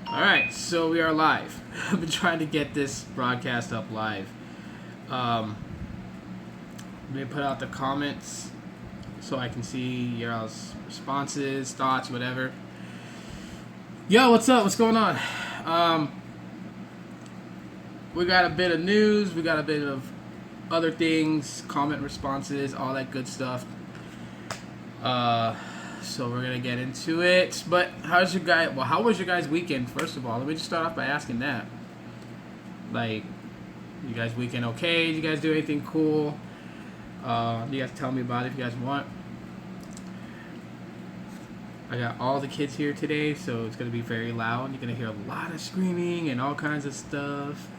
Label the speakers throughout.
Speaker 1: Alright, so we are live. I've been trying to get this broadcast up live. Let me put out the comments so I can see your all's responses, thoughts, whatever. Yo, what's up? What's going on? We got a bit of news, we got a bit of other things, comment responses, all that good stuff. So we're gonna get into it. But how was your guys' weekend? First of all, let me just start off by asking that. Like, you guys' weekend okay? Did you guys do anything cool? You guys tell me about it if you guys want. I got all the kids here today, so it's gonna be very loud. You're gonna hear a lot of screaming and all kinds of stuff.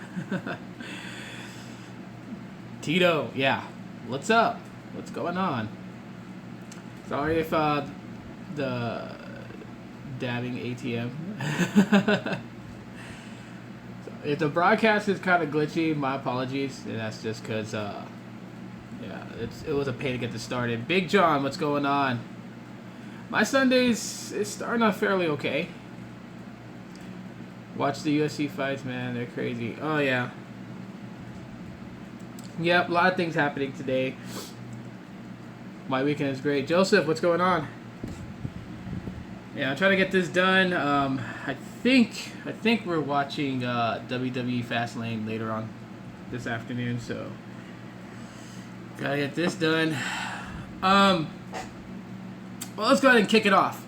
Speaker 1: Tito, yeah. What's up? What's going on? Sorry if the dabbing ATM. If the broadcast is kind of glitchy, my apologies. And that's just because, yeah, it was a pain to get this started. Big John, what's going on? My Sundays is starting off fairly okay. Watch the UFC fights, man. They're crazy. Oh, yeah. Yep, a lot of things happening today. My weekend is great. Joseph, what's going on? Yeah, I'm trying to get this done. I think we're watching WWE Fastlane later on this afternoon, so gotta get this done. Well, let's go ahead and kick it off.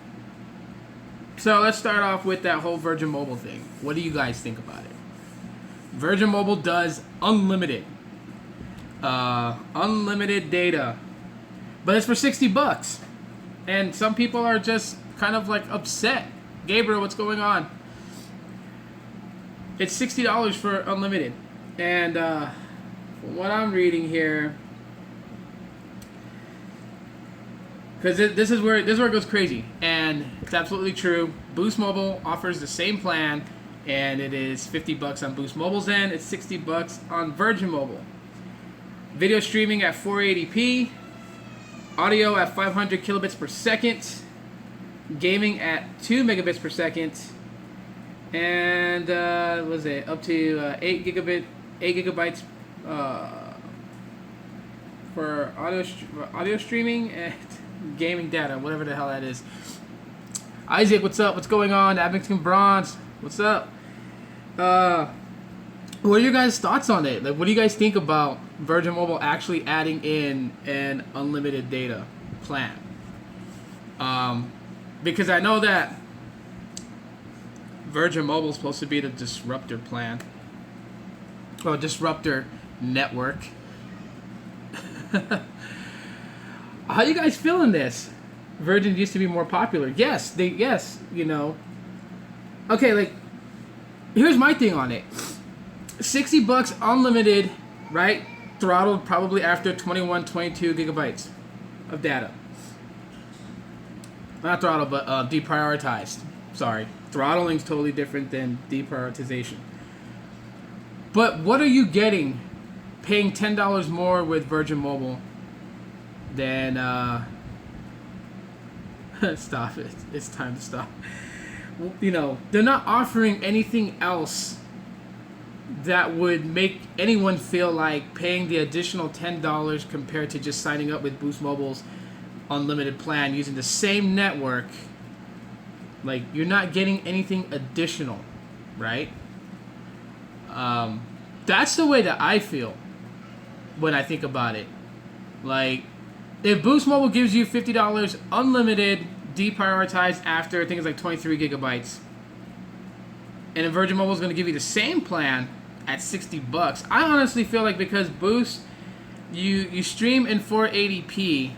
Speaker 1: So let's start off with that whole Virginmobile thing. What do you guys think about it? Virginmobile does unlimited data, but it's for $60, and some people are just kind of like upset. Gabriel, what's going on? It's $60 for unlimited, and from what I'm reading here, because this is where it goes crazy, and it's absolutely true. Boost Mobile offers the same plan, and it is $50 on Boost Mobile's end. It's $60 on Virgin Mobile. Video streaming at 480p, audio at 500 kilobits per second, gaming at 2 megabits per second, and what was it, up to 8 gigabytes for audio streaming and gaming data, whatever the hell that is. Isaac, what's up? What's going on? Abington Bronze, what's up? What are your guys' thoughts on it? Like, what do you guys think about Virgin Mobile actually adding in an unlimited data plan? Because I know that Virgin Mobile is supposed to be the disruptor plan, or disruptor network. How you guys feeling this? Virgin used to be more popular. Yes, you know. Okay, like, here's my thing on it. $60 unlimited, right? Throttled probably after 21, 22 gigabytes of data. Not throttled, but deprioritized. Sorry. Throttling's totally different than deprioritization. But what are you getting paying $10 more with Virgin Mobile than stop it. It's time to stop. You know, they're not offering anything else that would make anyone feel like paying the additional $10 compared to just signing up with Boost Mobile's unlimited plan using the same network. Like, you're not getting anything additional, right? That's the way that I feel when I think about it. Like, if Boost Mobile gives you $50 unlimited, deprioritized after things like 23 gigabytes, and then Virgin Mobile is going to give you the same plan at $60, I honestly feel like because Boost, you stream in 480p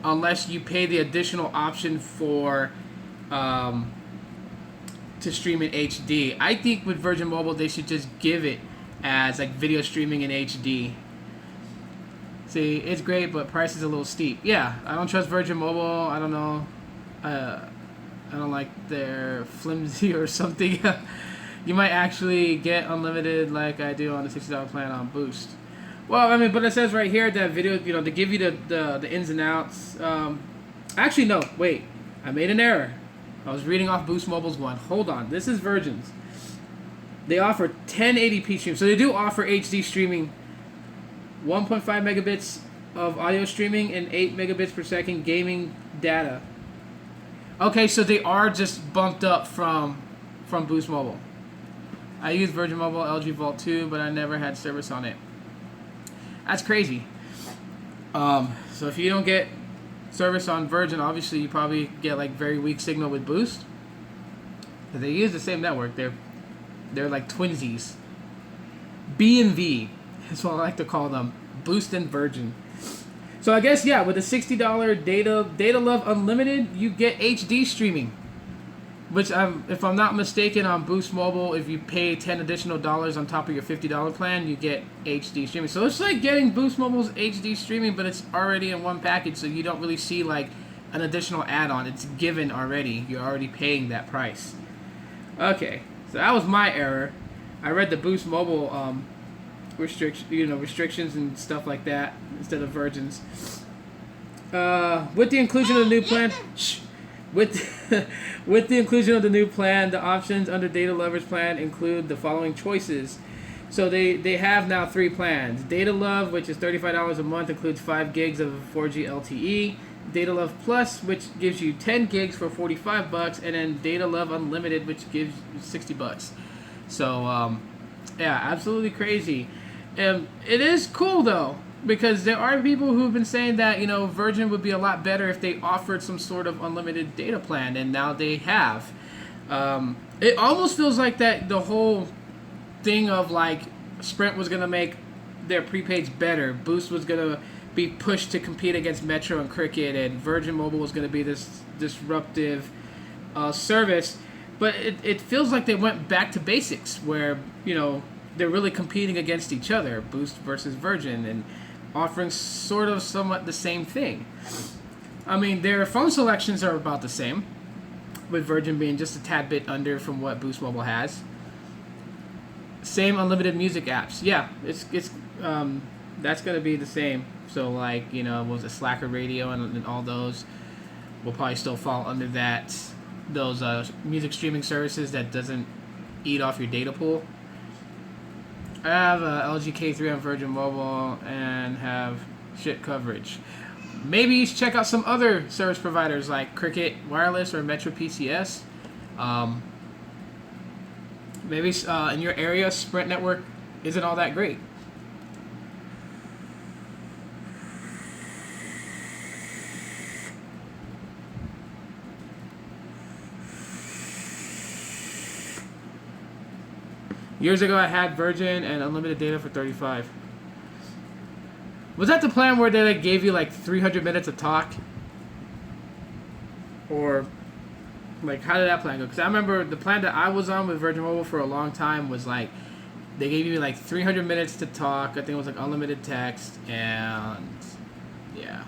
Speaker 1: unless you pay the additional option for to stream in HD. I think with Virgin Mobile they should just give it as like video streaming in HD. See, it's great, but price is a little steep. Yeah, I don't trust Virgin Mobile. I don't know. I don't like their flimsy or something. You might actually get unlimited like I do on the $60 plan on Boost. Well, I mean, but it says right here that video, you know, to give you the ins and outs. Actually, no, wait. I made an error. I was reading off Boost Mobile's one. Hold on. This is Virgin's. They offer 1080p stream. So they do offer HD streaming, 1.5 megabits of audio streaming, and 8 megabits per second gaming data. Okay, so they are just bumped up from Boost Mobile. I use Virgin Mobile LG Vault 2, but I never had service on it. That's crazy. So if you don't get service on Virgin, obviously you probably get like very weak signal with Boost. But they use the same network. They're like twinsies. B and V is what I like to call them. Boost and Virgin. So I guess, yeah, with a $60 Data Love Unlimited, you get HD streaming. Which, if I'm not mistaken, on Boost Mobile, if you pay $10 additional on top of your $50 plan, you get HD streaming. So it's like getting Boost Mobile's HD streaming, but it's already in one package, so you don't really see like an additional add-on. It's given already. You're already paying that price. Okay, so that was my error. I read the Boost Mobile restrictions and stuff like that instead of Virgin's. With the inclusion of the new plan, with the inclusion of the new plan, the options under Data Lover's plan include the following choices. So they have now 3 plans. Data Love, which is $35 a month, includes 5 gigs of 4G LTE. Data Love Plus, which gives you 10 gigs for $45, and then Data Love Unlimited, which gives you $60. So yeah, absolutely crazy. It is cool though, because there are people who've been saying that, you know, Virgin would be a lot better if they offered some sort of unlimited data plan, and now they have. It almost feels like that the whole thing of like Sprint was gonna make their prepaids better, Boost was gonna be pushed to compete against Metro and Cricket, and Virgin Mobile was gonna be this disruptive service. But it feels like they went back to basics, where, you know, they're really competing against each other, Boost versus Virgin, and offering sort of somewhat the same thing. I mean, their phone selections are about the same, with Virgin being just a tad bit under from what Boost Mobile has. Same unlimited music apps. Yeah, it's that's gonna be the same. So like, you know, what was it, Slacker Radio and all those will probably still fall under that. Those music streaming services that doesn't eat off your data pool. I have LG K3 on Virgin Mobile and have shit coverage. Maybe you should check out some other service providers like Cricket Wireless or Metro PCS. Maybe in your area, Sprint network isn't all that great. Years ago, I had Virgin and unlimited data for $35. Was that the plan where they like gave you like 300 minutes of talk? Or like, how did that plan go? Because I remember the plan that I was on with Virgin Mobile for a long time was like, they gave you like 300 minutes to talk. I think it was like unlimited text, and yeah.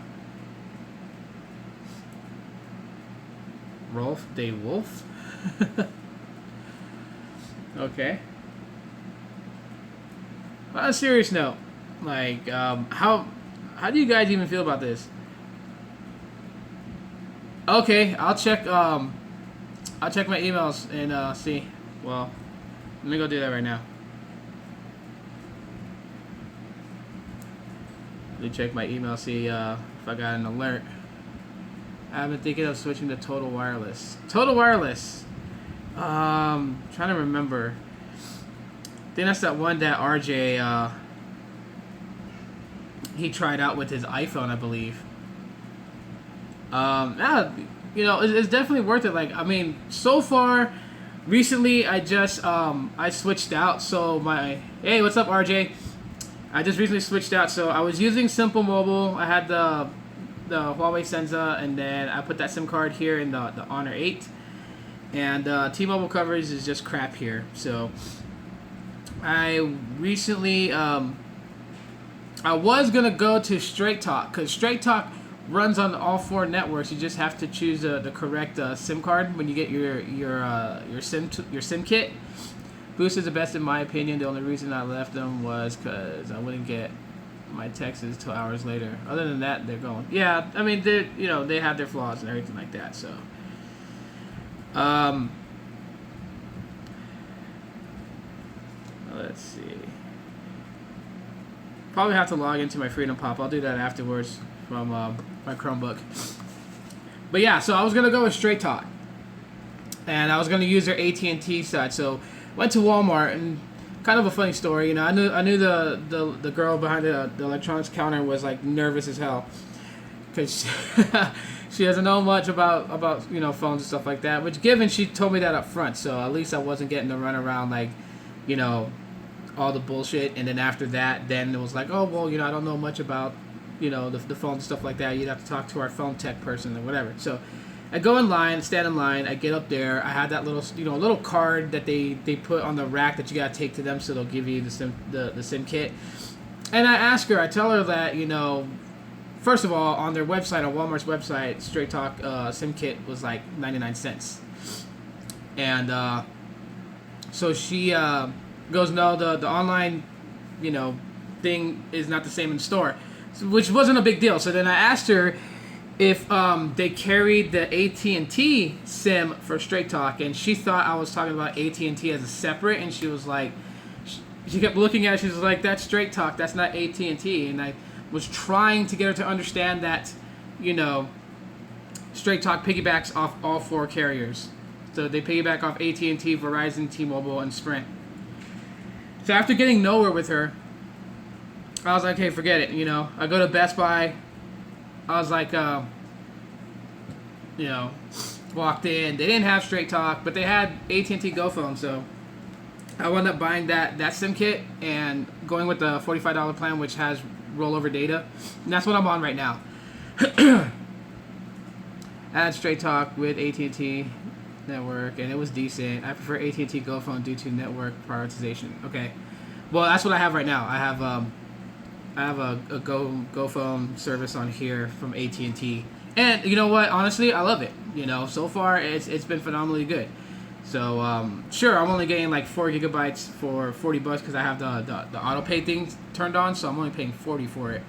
Speaker 1: Rolf Day Wolf? Okay. On a serious note, like, how do you guys even feel about this? Okay, I'll check my emails and see. Well, let me go do that right now. Let me check my email, see if I got an alert. I've been thinking of switching to Total Wireless. Total Wireless. Trying to remember. I think that's that one that RJ he tried out with his iPhone, I believe. Yeah, you know, it's definitely worth it. Like, I mean, so far, recently I just I switched out. So hey, what's up, RJ? I just recently switched out. So I was using Simple Mobile. I had the Huawei Senza, and then I put that SIM card here in the Honor 8. And T-Mobile coverage is just crap here. So I recently, I was going to go to Straight Talk, because Straight Talk runs on all 4 networks. You just have to choose the correct SIM card when you get your SIM kit. Boost is the best in my opinion. The only reason I left them was because I wouldn't get my texts 2 hours later. Other than that, they're going. Yeah, I mean, they have their flaws and everything like that. So Let's see. Probably have to log into my Freedom Pop. I'll do that afterwards from my Chromebook. But yeah, so I was gonna go with Straight Talk, and I was gonna use their AT&T side. So went to Walmart, and kind of a funny story. You know, I knew the girl behind the electronics counter was like nervous as hell, because she doesn't know much about phones and stuff like that. Which, given she told me that up front, so at least I wasn't getting to run around like, all the bullshit. And then after that, then it was like, oh well, I don't know much about the phone and stuff like that. You'd have to talk to our phone tech person or whatever. So I go in line, stand in line. I get up there. I had that little card that they put on the rack that you gotta take to them, so they'll give you the SIM kit. And I tell her that first of all, on their website, on Walmart's website, Straight Talk SIM kit was like 99 cents. And so she goes, no, the online thing is not the same in store, which wasn't a big deal. So then I asked her if they carried the AT&T SIM for Straight Talk, and she thought I was talking about AT&T as a separate, and she was like, she kept looking at it, she was like, that's Straight Talk, that's not AT&T. And I was trying to get her to understand that, Straight Talk piggybacks off all 4 carriers. So they piggyback off AT&T, Verizon, T-Mobile, and Sprint. So after getting nowhere with her, I was like, hey, forget it. I go to Best Buy. I was like, walked in. They didn't have Straight Talk, but they had AT&T Go Phone. So I wound up buying that SIM kit and going with the $45 plan, which has rollover data. And that's what I'm on right now. Add Straight Talk with AT&T network, and it was decent. I prefer AT&T Go Phone due to network prioritization. Okay. Well, that's what I have right now. I have a Go Phone service on here from AT&T, and you know what? Honestly, I love it. So far it's been phenomenally good. So sure, I'm only getting like 4 gigabytes for $40 because I have the auto pay thing turned on, so I'm only paying $40 for it.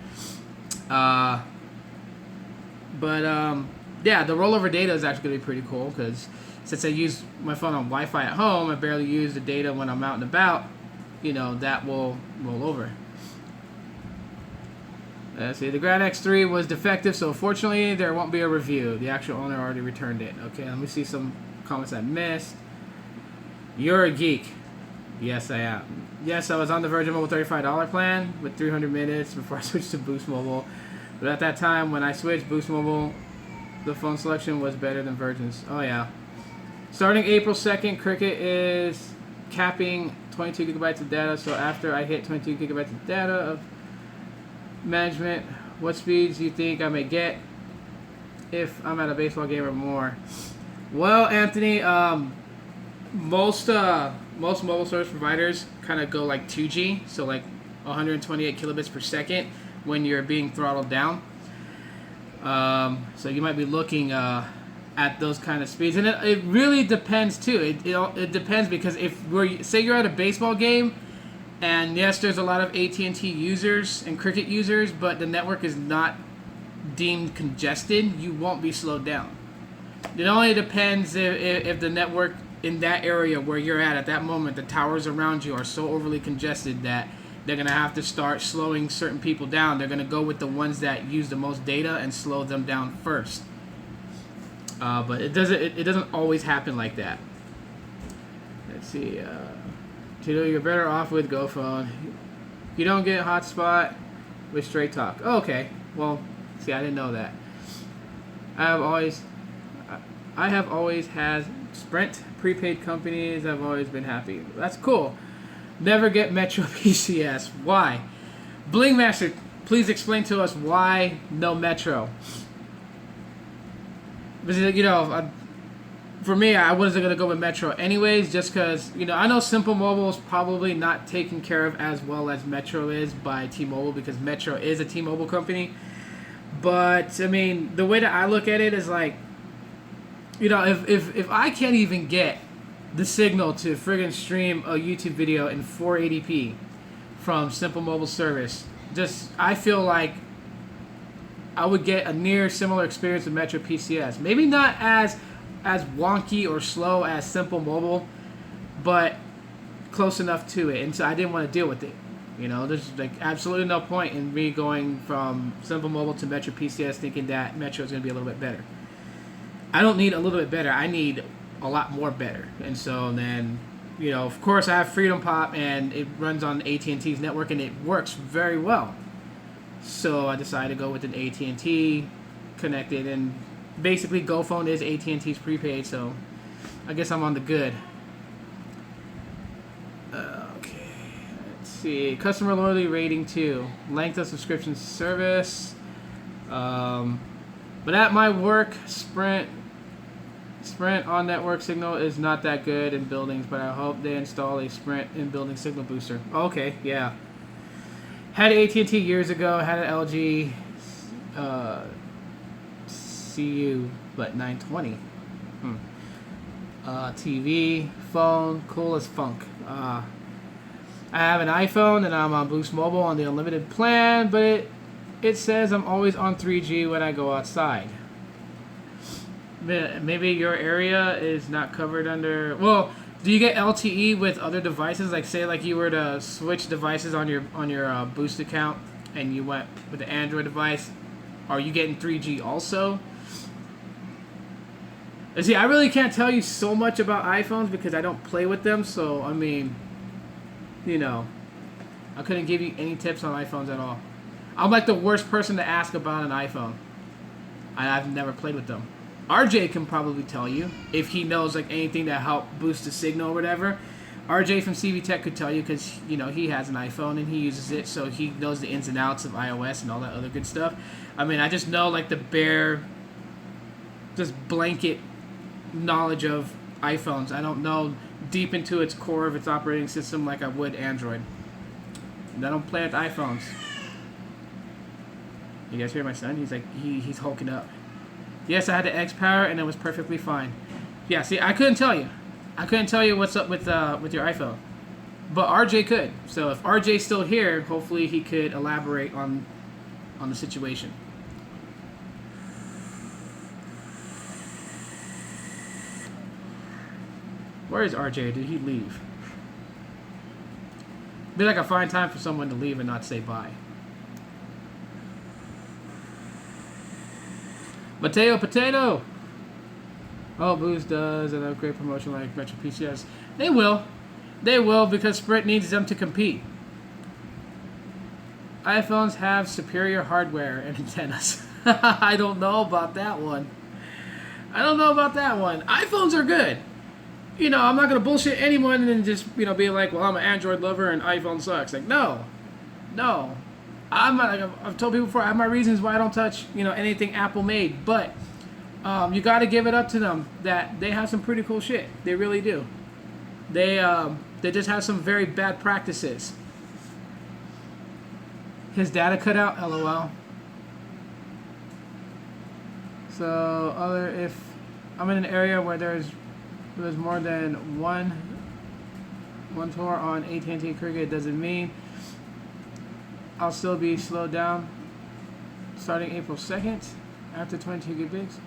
Speaker 1: But yeah, the rollover data is actually gonna be pretty cool, because since I use my phone on Wi-Fi at home, I barely use the data when I'm out and about. That will roll over. Let's see, the Grand X3 was defective, so unfortunately there won't be a review. The actual owner already returned it. Okay, let me see some comments I missed. You're a geek. Yes, I am. Yes, I was on the Virginmobile $35 plan with 300 minutes before I switched to Boost Mobile. But at that time, when I switched Boost Mobile, the phone selection was better than Virgin's. Oh, yeah. Starting April 2nd, Cricket is capping 22 gigabytes of data. So after I hit 22 gigabytes of data of management, what speeds do you think I may get if I'm at a baseball game or more? Well, Anthony, most mobile service providers kind of go like 2G, so like 128 kilobits per second when you're being throttled down. So you might be looking at those kind of speeds, and it really depends too. It depends, because if say you're at a baseball game, and yes, there's a lot of AT&T users and Cricket users, but the network is not deemed congested, you won't be slowed down. It only depends if the network in that area where you're at that moment, the towers around you are so overly congested that they're going to have to start slowing certain people down. They're going to go with the ones that use the most data and slow them down first. But it doesn't always happen like that. Let's see. Tito, you're better off with GoPhone. You don't get hotspot with Straight Talk. Oh, okay. Well, see, I didn't know that. I have always had Sprint prepaid companies. I've always been happy. That's cool. Never get Metro PCS. Why? Bling Master, please explain to us why no Metro. Because, for me, I wasn't going to go with Metro anyways, just because, I know Simple Mobile is probably not taken care of as well as Metro is by T-Mobile, because Metro is a T-Mobile company. But, I mean, the way that I look at it is like, if I can't even get the signal to friggin' stream a YouTube video in 480p from Simple Mobile service, I feel like I would get a near similar experience with Metro PCS. Maybe not as as wonky or slow as Simple Mobile, but close enough to it, and so I didn't want to deal with it. There's like absolutely no point in me going from Simple Mobile to Metro PCS thinking that Metro is going to be a little bit better. I don't need a little bit better. I need a lot more better. And so then, of course I have Freedom Pop, and it runs on AT&T's network, and it works very well. So I decided to go with an AT&T connected, and basically GoPhone is AT&T's prepaid, so I guess I'm on the good. See, customer loyalty rating 2, length of subscription service, but at my work, Sprint on network signal is not that good in buildings, but I hope they install a Sprint in building signal booster. Okay, yeah. Had AT&T years ago, had an LG CU, but 920. TV, phone, cool as funk. I have an iPhone, and I'm on Boost Mobile on the unlimited plan, but it says I'm always on 3G when I go outside. Maybe your area is not covered under... Well, do you get LTE with other devices? Like, say, like you were to switch devices on your Boost account, and you went with the Android device. Are you getting 3G also? See, I really can't tell you so much about iPhones because I don't play with them. So, I mean... I couldn't give you any tips on iPhones at all. I'm like the worst person to ask about an iPhone. I've never played with them. RJ can probably tell you if he knows like anything that help boost the signal or whatever. RJ from CV Tech could tell you because he has an iPhone and he uses it, so he knows the ins and outs of iOS and all that other good stuff. I mean, I just know like the bare, just blanket knowledge of iPhones. I don't know deep into its core of its operating system like I would Android. And I don't play with iPhones. You guys hear my son? He's like he's hulking up. Yes, I had the X Power and it was perfectly fine. Yeah, see, I couldn't tell you. I couldn't tell you what's up with your iPhone. But RJ could. So if RJ's still here, hopefully he could elaborate on the situation. Where is RJ? Did he leave? Be like a fine time for someone to leave and not say bye. Potato! Oh, Boost does an upgrade promotion like Metro PCS. They will. They will because Sprint needs them to compete. iPhones have superior hardware and antennas. I don't know about that one. iPhones are good. I'm not going to bullshit anyone and then just, be like, well, I'm an Android lover and iPhone sucks. Like, no. I'm not, like I've told people before, I have my reasons why I don't touch, anything Apple made. But you got to give it up to them that they have some pretty cool shit. They really do. They just have some very bad practices. His data cut out, LOL. So, if I'm in an area where there's more than one tour on AT&T Cricket, doesn't mean I'll still be slowed down starting April 2nd after 22 gigs.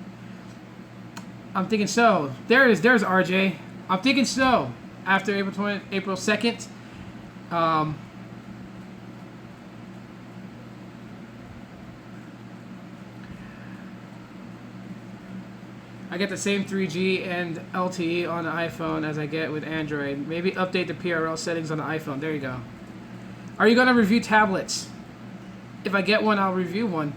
Speaker 1: I'm thinking so. There's RJ. I'm thinking so. After April 2nd. I get the same 3G and LTE on the iPhone as I get with Android. Maybe update the PRL settings on the iPhone. There you go. Are you going to review tablets? If I get one, I'll review one.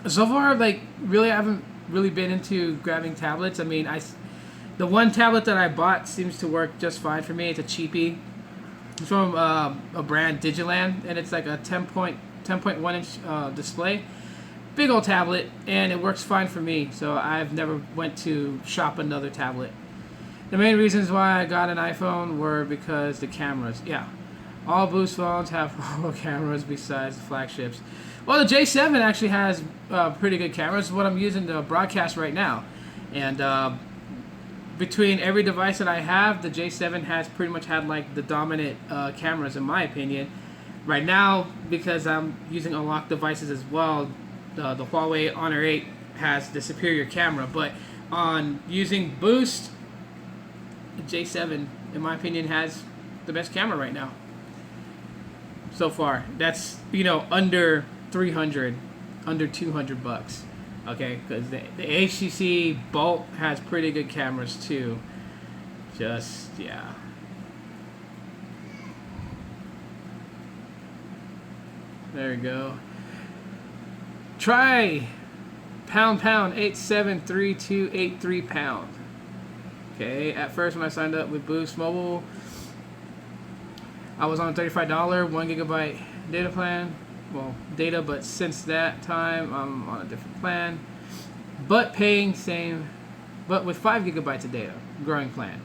Speaker 1: So far, really, I haven't really been into grabbing tablets. I mean, the one tablet that I bought seems to work just fine for me. It's a cheapie. It's from a brand, Digiland, and it's like a 10.1 inch display. Big old tablet, and it works fine for me, so I've never went to shop another tablet. The main reasons why I got an iPhone were because the cameras. Yeah, all Boost phones have horrible cameras besides the flagships. Well, the J7 actually has pretty good cameras. This is what I'm using to broadcast right now. And between every device that I have, the J7 has pretty much had like the dominant cameras in my opinion. Right now, because I'm using unlocked devices as well, the Huawei Honor 8 has the superior camera, but on using boost, J7, in my opinion, has the best camera right now. So far, that's under 300, under 200 bucks. Okay, because the HTC Bolt has pretty good cameras too. Just yeah. There we go. Try pound 873283 pound. Okay, at first when I signed up with Boost Mobile, I was on a $35 1 gigabyte data plan. Well, data, but since that time I'm on a different plan. But paying same, but with 5 gigabytes of data, growing plan.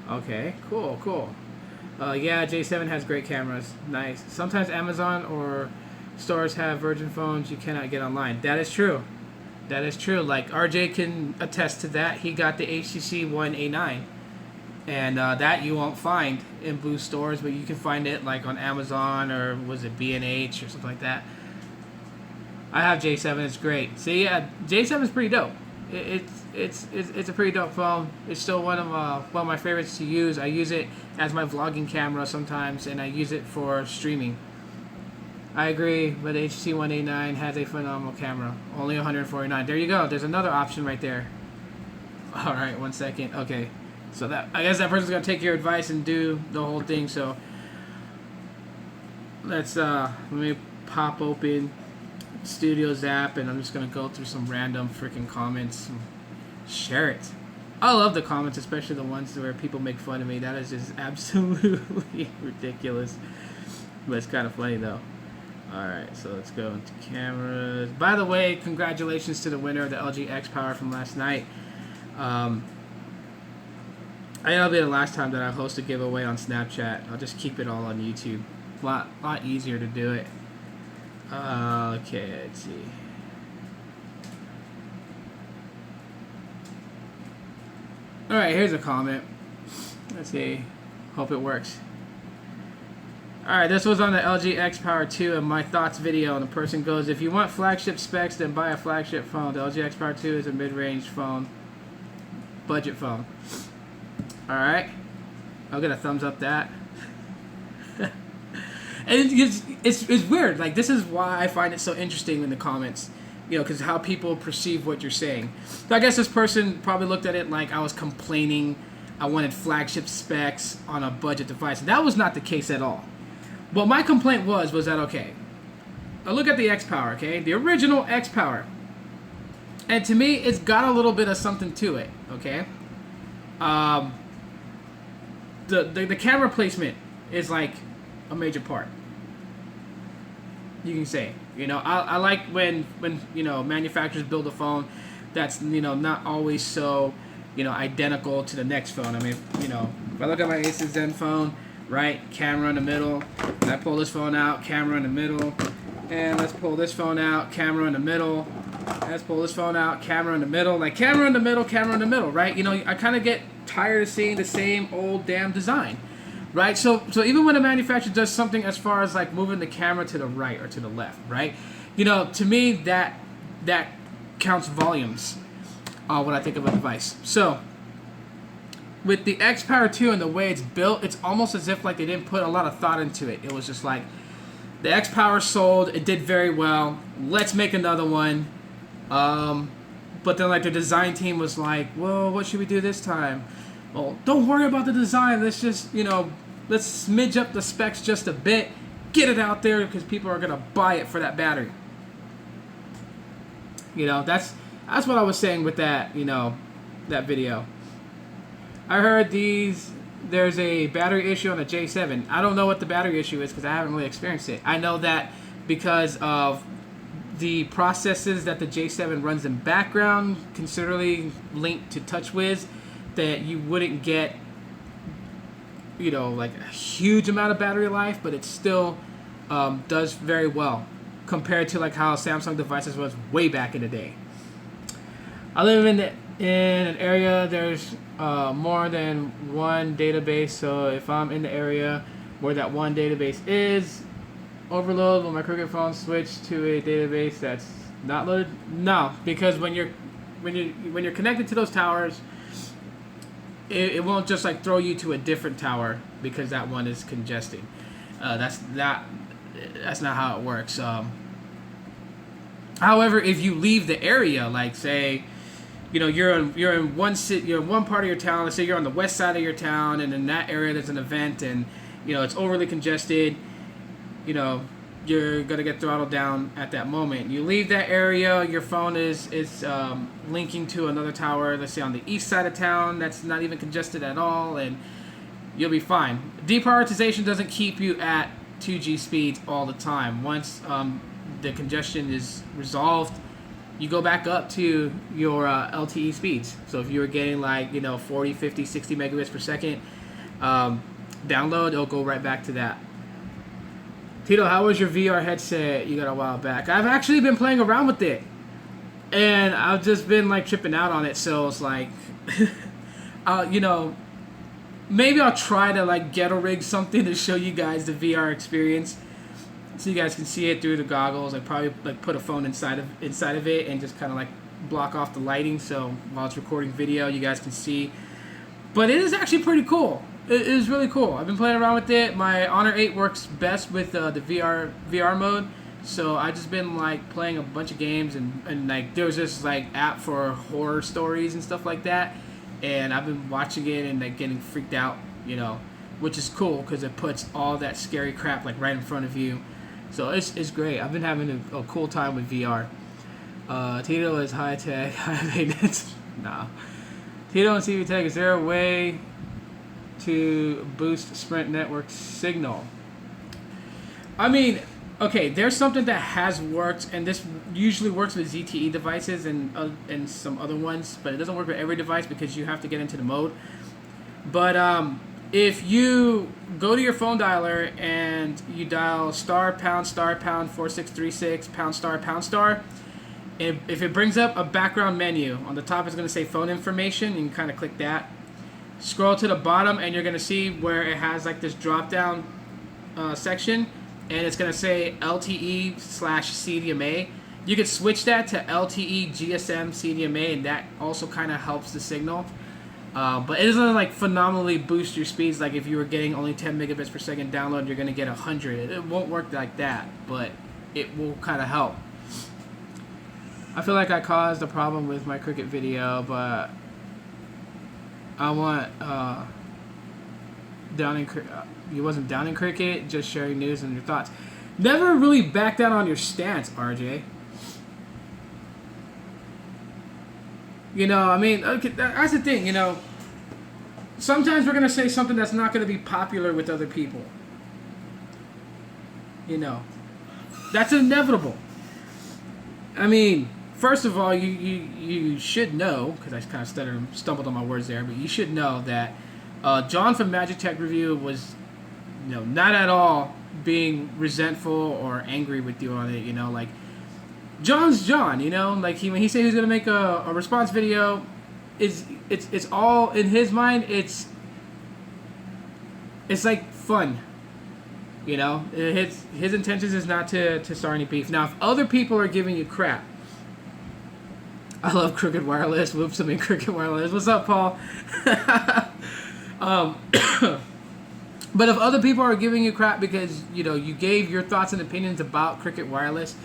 Speaker 1: Okay, cool. Yeah, J7 has great cameras. Nice. Sometimes Amazon or stores have Virgin phones you cannot get online. That is true. Like RJ can attest to that. He got the HTC One A9, and that you won't find in Boost stores, but you can find it like on Amazon or was it B&H or something like that. I have J7. It's great. So yeah, J7 is pretty dope. It's a pretty dope phone. It's still one of my favorites to use. I use it as my vlogging camera sometimes, and I use it for streaming. I agree, but the HTC One A9 has a phenomenal camera. Only $149. There you go. There's another option right there. All right, 1 second. Okay, so that I guess that person's gonna take your advice and do the whole thing. So let me pop open Studios app, and I'm just gonna go through some random freaking comments and share it. I love the comments, especially the ones where people make fun of me. That is just absolutely ridiculous, but it's kind of funny though. Alright, so let's go into cameras. By the way, congratulations to the winner of the LG X Power from last night. I think that'll be the last time that I host a giveaway on Snapchat. I'll just keep it all on YouTube. A lot easier to do it. Okay, let's see. Alright, here's a comment. Let's see. Hope it works. Alright, this was on the LG X Power 2 and my thoughts video, and the person goes, if you want flagship specs, then buy a flagship phone. The LG X Power 2 is a mid-range phone. Budget phone. Alright. I'll get a thumbs up that. And it's weird. Like, this is why I find it so interesting in the comments. Because how people perceive what you're saying. So I guess this person probably looked at it like I was complaining I wanted flagship specs on a budget device. And that was not the case at all. What my complaint was that, okay, I look at the X Power, okay? The original X Power. And to me, it's got a little bit of something to it, okay? The camera placement is like a major part. You can say, I like when manufacturers build a phone that's not always so identical to the next phone. I mean, if I look at my Asus Zen phone, right, camera in the middle, and I pull this phone out, camera in the middle, and let's pull this phone out, camera in the middle, let's pull this phone out, camera in the middle, like camera in the middle, right? I kind of get tired of seeing the same old damn design. Right, so even when a manufacturer does something as far as like moving the camera to the right or to the left, right? To me that counts volumes when I think of a device. So with the X Power 2 and the way it's built, it's almost as if like they didn't put a lot of thought into it. It was just like the X Power sold, it did very well. Let's make another one. But then like the design team was like, well, what should we do this time? Well, don't worry about the design. Let's just, let's smidge up the specs just a bit. Get it out there because people are going to buy it for that battery. That's what I was saying with that, that video. I heard there's a battery issue on the J7. I don't know what the battery issue is because I haven't really experienced it. I know that because of the processes that the J7 runs in background, considerably linked to TouchWiz, that you wouldn't get, like a huge amount of battery life, but it still does very well compared to like how Samsung devices was way back in the day. I live in an area there's more than one database, so if I'm in the area where that one database is overload, will my Cricket phone switch to a database that's not loaded? No, because when when you're connected to those towers, it won't just like throw you to a different tower because that one is congested. That's not how it works. However, if you leave the area, like say, you're in one part of your town. Let's say you're on the west side of your town, and in that area there's an event, and it's overly congested. You're gonna get throttled down at that moment. You leave that area, your phone is linking to another tower. Let's say on the east side of town that's not even congested at all, and you'll be fine. Deprioritization doesn't keep you at 2G speeds all the time. Once the congestion is resolved, you go back up to your LTE speeds. So if you were getting 40, 50, 60 megabits per second download, it'll go right back to that. Tito, how was your VR headset you got a while back? I've actually been playing around with it, and I've just been tripping out on it. So it's maybe I'll try to ghetto rig something to show you guys the VR experience, so you guys can see it through the goggles. I'd probably put a phone inside of it and just kind of block off the lighting, so while it's recording video, you guys can see. But it is actually pretty cool. It is really cool. I've been playing around with it. My Honor 8 works best with the VR mode, so I've just been playing a bunch of games, and there was this app for horror stories and stuff like that, and I've been watching it and getting freaked out, which is cool because it puts all that scary crap right in front of you. So it's great. I've been having a cool time with VR. Tito is high tech, high maintenance. Nah. Tito and CV Tech, is there a way to boost Sprint network signal? I mean, okay, there's something that has worked, and this usually works with ZTE devices and some other ones, but it doesn't work with every device because you have to get into the mode. But if you go to your phone dialer and you dial *## 4636 #*#*, if it brings up a background menu, on the top it's going to say phone information, and you kind of click that. Scroll to the bottom and you're going to see where it has this drop down section, and it's going to say LTE/CDMA. You could switch that to LTE GSM CDMA, and that also kind of helps the signal. But it doesn't phenomenally boost your speeds. If you were getting only 10 megabits per second download, you're going to get 100. It won't work like that, but it will kind of help. I feel like I caused a problem with my cricket video, but I want you wasn't down in cricket, just sharing news and your thoughts. Never really back down on your stance, RJ. Okay, that's the thing, sometimes we're going to say something that's not going to be popular with other people. That's inevitable. First of all, you should know, because I kind of stumbled on my words there, but you should know that John from Magic Tech Review was, not at all being resentful or angry with you on it. John's John, when he said he was gonna make a response video, it's all in his mind. It's fun, His intentions is not to start any beef. Now, if other people are giving you crap. I love Crooked Wireless. Whoops, Crooked Wireless. What's up, Paul? But if other people are giving you crap because, you gave your thoughts and opinions about Cricket Wireless,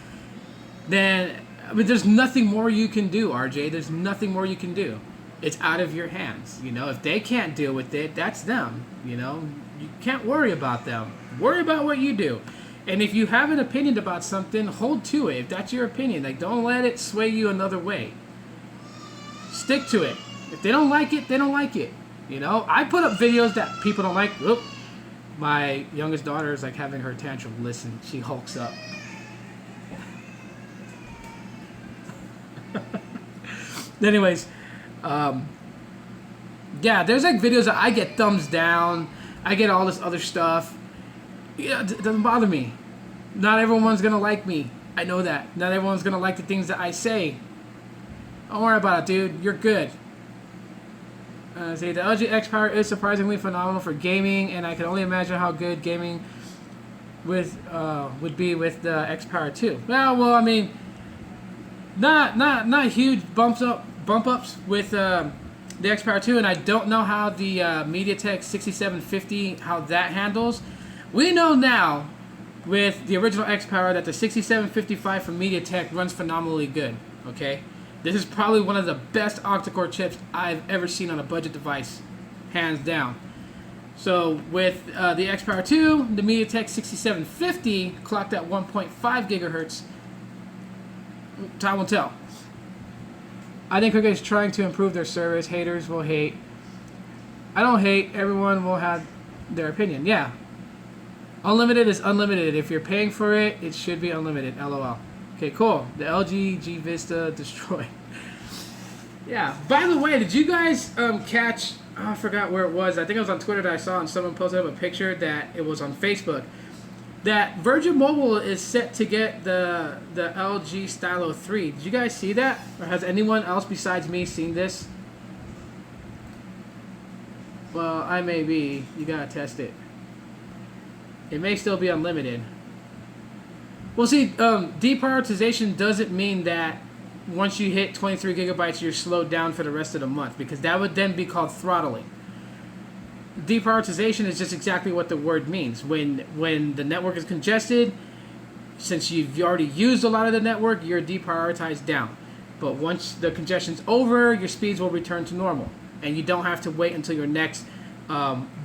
Speaker 1: then, there's nothing more you can do, RJ. There's nothing more you can do. It's out of your hands. If they can't deal with it, that's them. You can't worry about them. Worry about what you do. And if you have an opinion about something, hold to it. If that's your opinion, don't let it sway you another way. Stick to it. If they don't like it, they don't like it. I put up videos that people don't like. Oop. My youngest daughter is having her tantrum. Listen, she hulks up. Anyways, yeah, there's videos that I get thumbs down. I get all this other stuff. Yeah, it doesn't bother me. Not everyone's gonna like me. I know that. Not everyone's gonna like the things that I say. Don't worry about it, dude. You're good. The LG X Power is surprisingly phenomenal for gaming, and I can only imagine how good gaming would be with the X Power 2. Well, not huge bumps up bump ups with the X-Power 2, and I don't know how the MediaTek 6750, how that handles. We know now with the original X-Power that the 6755 from MediaTek runs phenomenally good, okay? This is probably one of the best octa-core chips I've ever seen on a budget device, hands down. So with the X-Power 2, the MediaTek 6750 clocked at 1.5 gigahertz. Time will tell. I think Cricket is trying to improve their service. Haters will hate. I don't hate. Everyone will have their opinion. Yeah. Unlimited is unlimited. If you're paying for it, it should be unlimited. LOL. Okay, cool. The LG G Vista destroyed. Yeah. By the way, did you guys catch... Oh, I forgot where it was. I think it was on Twitter that I saw, and someone posted up a picture that it was on Facebook. That Virgin Mobile is set to get the LG Stylo 3. Did you guys see that? Or has anyone else besides me seen this? Well, I may be. You gotta test it. It may still be unlimited. Well, see, deprioritization doesn't mean that once you hit 23 gigabytes, you're slowed down for the rest of the month, because that would then be called throttling. Deprioritization is just exactly what the word means. When the network is congested, since you've already used a lot of the network, you're deprioritized down. But once the congestion's over, your speeds will return to normal, and you don't have to wait until your next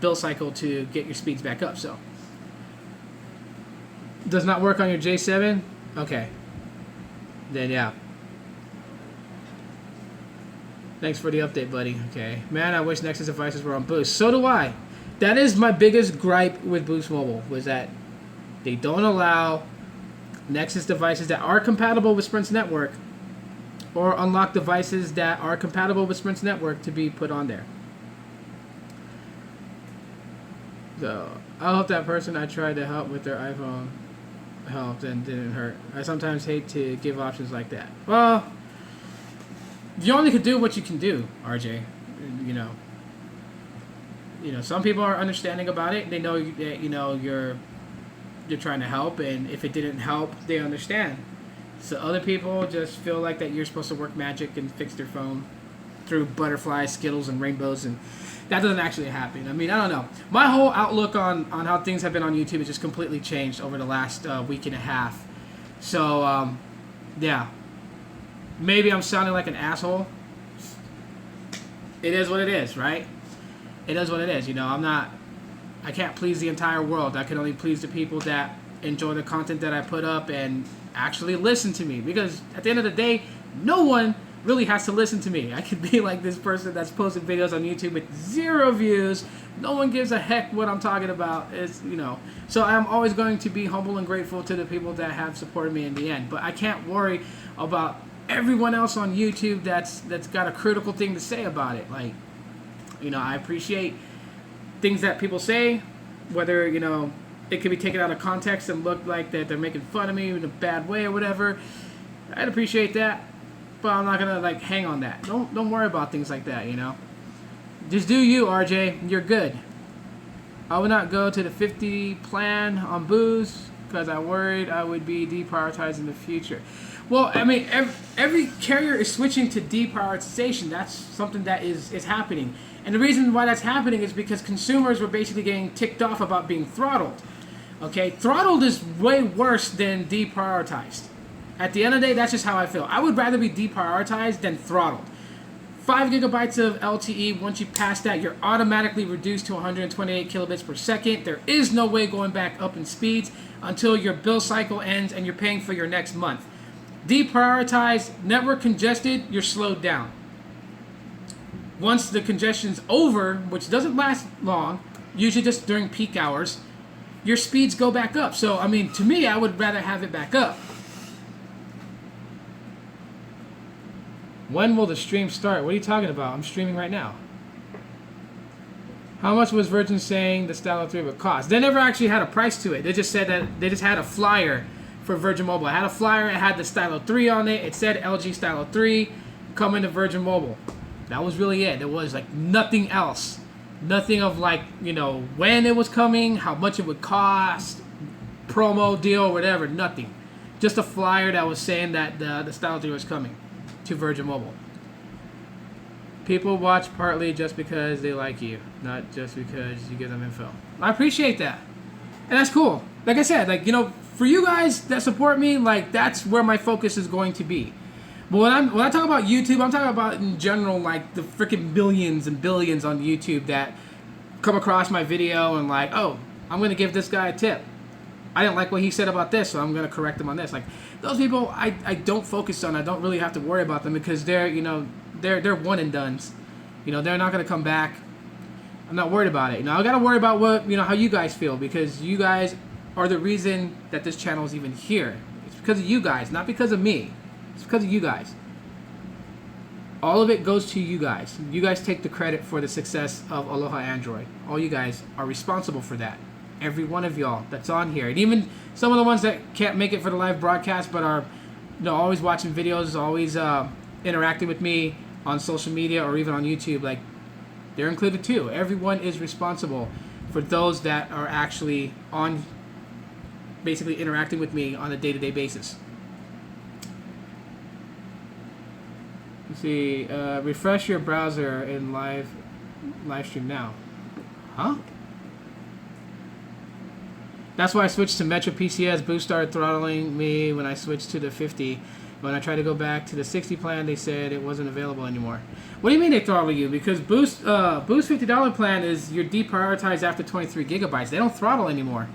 Speaker 1: bill cycle to get your speeds back up. So, does not work on your J7? Okay. Then yeah. Thanks for the update, buddy. Okay. Man, I wish Nexus devices were on Boost. So do I. That is my biggest gripe with Boost Mobile, was that they don't allow Nexus devices that are compatible with Sprint's network, or unlock devices that are compatible with Sprint's network, to be put on there. So, I hope that person I tried to help with their iPhone helped and didn't hurt. I sometimes hate to give options like that. Well... You only can do what you can do, RJ. You know, some people are understanding about it. They know that you're trying to help, and if it didn't help, they understand. So other people just feel like that you're supposed to work magic and fix their phone through butterflies, Skittles, and rainbows, and that doesn't actually happen. I mean, I don't know. My whole outlook on how things have been on YouTube has just completely changed over the last week and a half. So, yeah. Maybe I'm sounding like an asshole. It is what it is, right? It is what it is. I can't please the entire world. I can only please the people that enjoy the content that I put up and actually listen to me. Because at the end of the day, no one really has to listen to me. I could be like this person that's posting videos on YouTube with 0 views. No one gives a heck what I'm talking about. So I'm always going to be humble and grateful to the people that have supported me in the end. But I can't worry about everyone else on YouTube that's got a critical thing to say about it. Like, I appreciate things that people say, whether, it could be taken out of context and look like that they're making fun of me in a bad way or whatever. I'd appreciate that, but I'm not gonna hang on that. Don't worry about things like that, Just do you, RJ. You're good. I would not go to the 50 plan on booze because I worried I would be deprioritized in the future. Well, I mean, every carrier is switching to deprioritization. That's something that is happening. And the reason why that's happening is because consumers were basically getting ticked off about being throttled. Okay? Throttled is way worse than deprioritized. At the end of the day, that's just how I feel. I would rather be deprioritized than throttled. 5 gigabytes of LTE, once you pass that, you're automatically reduced to 128 kilobits per second. There is no way going back up in speeds until your bill cycle ends and you're paying for your next month. Deprioritized, network congested, you're slowed down. Once the congestion's over, which doesn't last long, usually just during peak hours, your speeds go back up. So, I mean, to me, I would rather have it back up. When will the stream start? What are you talking about? I'm streaming right now. How much was Virgin saying the Stylo 3 would cost? They never actually had a price to it. They just said that they just had a flyer for Virgin Mobile. I had a flyer, it had the Stylo 3 on it. It said LG Stylo 3 coming to Virgin Mobile. That was really it. There was nothing else. Nothing of when it was coming, how much it would cost, promo deal, whatever. Nothing. Just a flyer that was saying that the Stylo 3 was coming to Virgin Mobile. People watch partly just because they like you, not just because you give them info. I appreciate that. And that's cool. Like I said, like, you know, for you guys that support me, like, that's where my focus is going to be. But when I talk about YouTube, I'm talking about in general, like, the freaking millions and billions on YouTube that come across my video and like, oh, I'm going to give this guy a tip. I didn't like what he said about this, so I'm going to correct him on this. Like, those people I don't focus on. I don't really have to worry about them because they're, you know, they're one and dones. You know, they're not going to come back. I'm not worried about it. You know, I got to worry about what, you know, how you guys feel, because you guys are the reason that this channel is even here. It's because of you guys, not because of me. It's because of you guys. All of it goes to you guys. You guys take the credit for the success of Aloha Android. All you guys are responsible for that. Every one of y'all that's on here. And even some of the ones that can't make it for the live broadcast but are, you know, always watching videos, always interacting with me on social media or even on YouTube, like, they're included too. Everyone is responsible for those that are actually on, basically interacting with me on a day-to-day basis. Let's see, refresh your browser in live stream now. Huh? That's why I switched to Metro PCS. Boost started throttling me when I switched to the 50. When I tried to go back to the 60 plan, they said it wasn't available anymore. What do you mean they throttle you? Because Boost $50 plan is you're deprioritized after 23 gigabytes. They don't throttle anymore.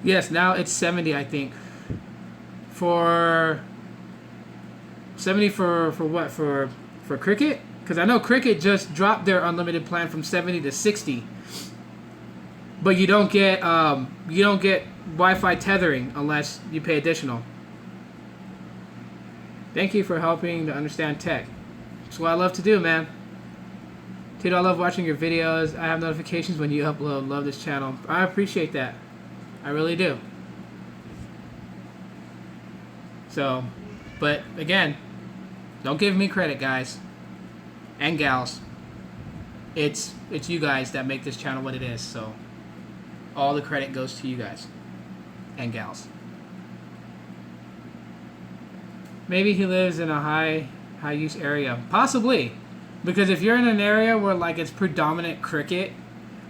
Speaker 1: Yes, now it's 70, I think. For 70 for what? For Cricket? Because I know Cricket just dropped their unlimited plan from 70 to 60. But you don't get Wi-Fi tethering unless you pay additional. Thank you for helping to understand tech. That's what I love to do, man. Dude, I love watching your videos. I have notifications when you upload. Love this channel. I appreciate that. I really do. So, but again, don't give me credit, guys and gals. It's you guys that make this channel what it is. So, all the credit goes to you guys and gals. Maybe he lives in a high use area. Possibly. Because if you're in an area where like it's predominant cricket,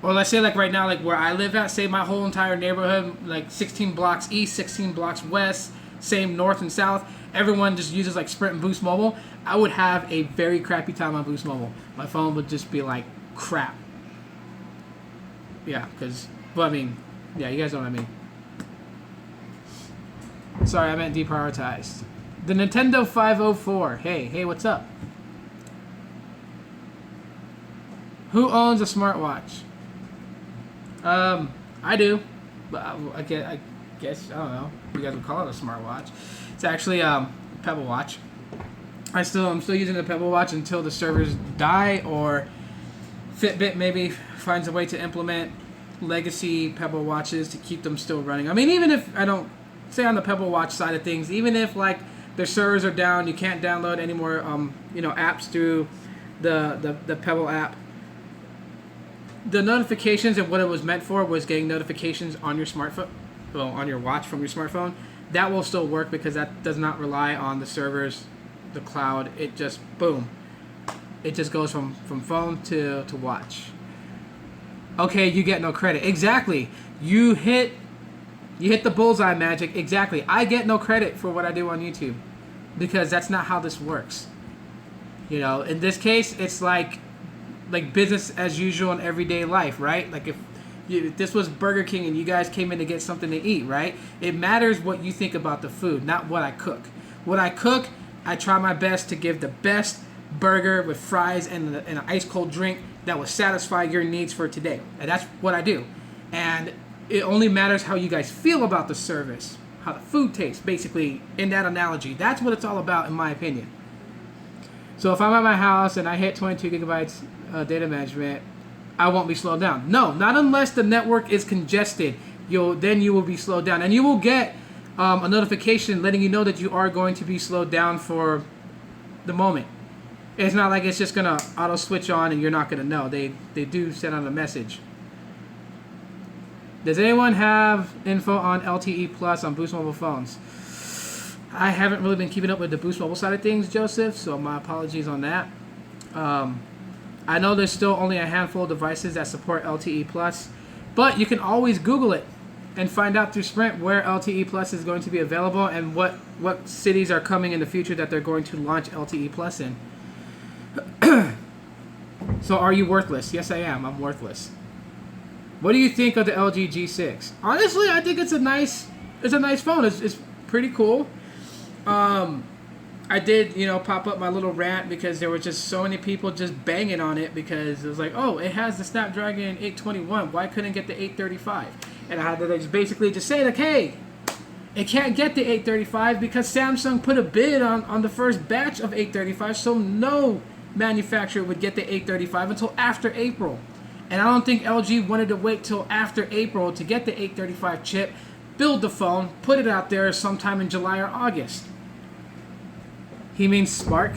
Speaker 1: or let's say like right now, like where I live at, say my whole entire neighborhood, like 16 blocks east, 16 blocks west, same north and south, everyone just uses like Sprint and Boost Mobile, I would have a very crappy time on Boost Mobile. My phone would just be like crap. Yeah, because, well, I mean, yeah, you guys know what I mean. Sorry, I meant deprioritized. The Nintendo 504. Hey, what's up? Who owns a smartwatch? I do. But I guess, I don't know. You guys would call it a smartwatch. It's actually Pebble Watch. I'm still using the Pebble Watch until the servers die, or Fitbit maybe finds a way to implement legacy Pebble Watches to keep them still running. I mean, even if I don't say on the Pebble Watch side of things, even if like their servers are down, you can't download any more apps through the Pebble app. The notifications and what it was meant for was getting notifications on your smartphone, well, on your watch from your smartphone. That will still work because that does not rely on the servers, the cloud. It just, boom. It just goes from phone to watch. Okay, you get no credit. Exactly. You hit the bullseye, Magic. Exactly. I get no credit for what I do on YouTube because that's not how this works. You know, in this case, it's like business as usual in everyday life, right? Like if this was Burger King and you guys came in to get something to eat, right? It matters what you think about the food, not what I cook. What I cook, I try my best to give the best burger with fries and an ice cold drink that will satisfy your needs for today. And that's what I do. And it only matters how you guys feel about the service, how the food tastes, basically, in that analogy. That's what it's all about, in my opinion. So if I'm at my house and I hit 22 gigabytes data management, I won't be slowed down. No, not unless the network is congested. Then you will be slowed down. And you will get a notification letting you know that you are going to be slowed down for the moment. It's not like it's just going to auto switch on and you're not going to know. They do send out a message. Does anyone have info on LTE Plus on Boost Mobile phones? I haven't really been keeping up with the Boost Mobile side of things, Joseph, so my apologies on that. I know there's still only a handful of devices that support LTE Plus, but you can always Google it and find out through Sprint where LTE Plus is going to be available and what cities are coming in the future that they're going to launch LTE Plus in. So are you worthless? Yes, I am. I'm worthless. What do you think of the LG G6? Honestly, I think it's a nice phone. It's pretty cool. I did, pop up my little rant because there were just so many people just banging on it because it was like, oh, it has the Snapdragon 821. Why couldn't it get the 835? And I had to just basically just say, like, hey, it can't get the 835 because Samsung put a bid on the first batch of 835, so no manufacturer would get the 835 until after April. And I don't think LG wanted to wait till after April to get the 835 chip, build the phone, put it out there sometime in July or August. He means Spark.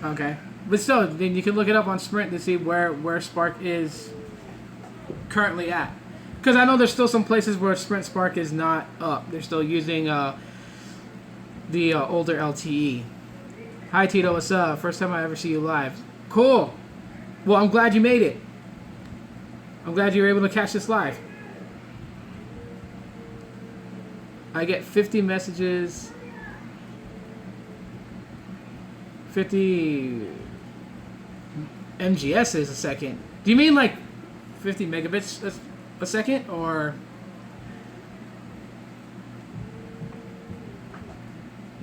Speaker 1: Okay. But still, then you can look it up on Sprint to see where Spark is currently at. Because I know there's still some places where Sprint Spark is not up. They're still using the older LTE. Hi, Tito. What's up? First time I ever see you live. Cool. Well, I'm glad you made it. I'm glad you were able to catch this live. I get 50 messages... 50 MGS a second. Do you mean like 50 megabits a second, or?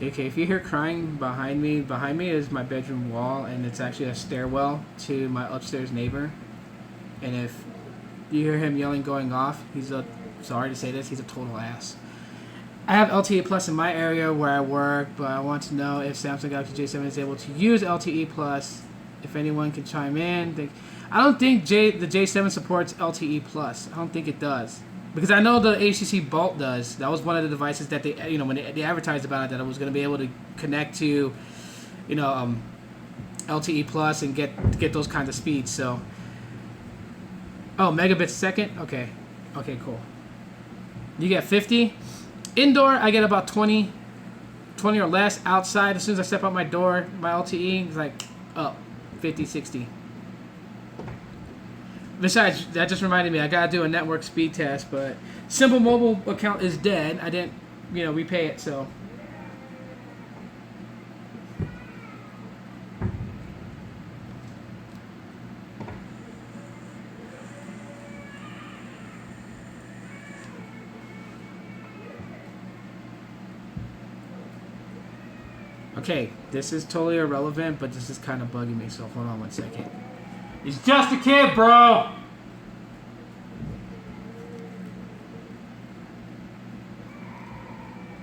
Speaker 1: Okay, if you hear crying behind me is my bedroom wall, and it's actually a stairwell to my upstairs neighbor. And if you hear him yelling going off, sorry to say this, he's a total ass. I have LTE Plus in my area where I work, but I want to know if Samsung Galaxy J7 is able to use LTE Plus. If anyone can chime in. I don't think the J7 supports LTE Plus. I don't think it does. Because I know the HTC Bolt does. That was one of the devices that they, when they advertised about it, that it was going to be able to connect to, LTE Plus and get those kinds of speeds. So, oh, megabits a second? Okay, cool. You get 50? Indoor, I get about 20 or less. Outside, as soon as I step out my door, my LTE is like up 50, 60. Besides, that just reminded me, I gotta do a network speed test, but Simple Mobile account is dead. I didn't, repay it, so. Okay, this is totally irrelevant, but this is kind of bugging me, so hold on 1 second. He's just a kid, bro!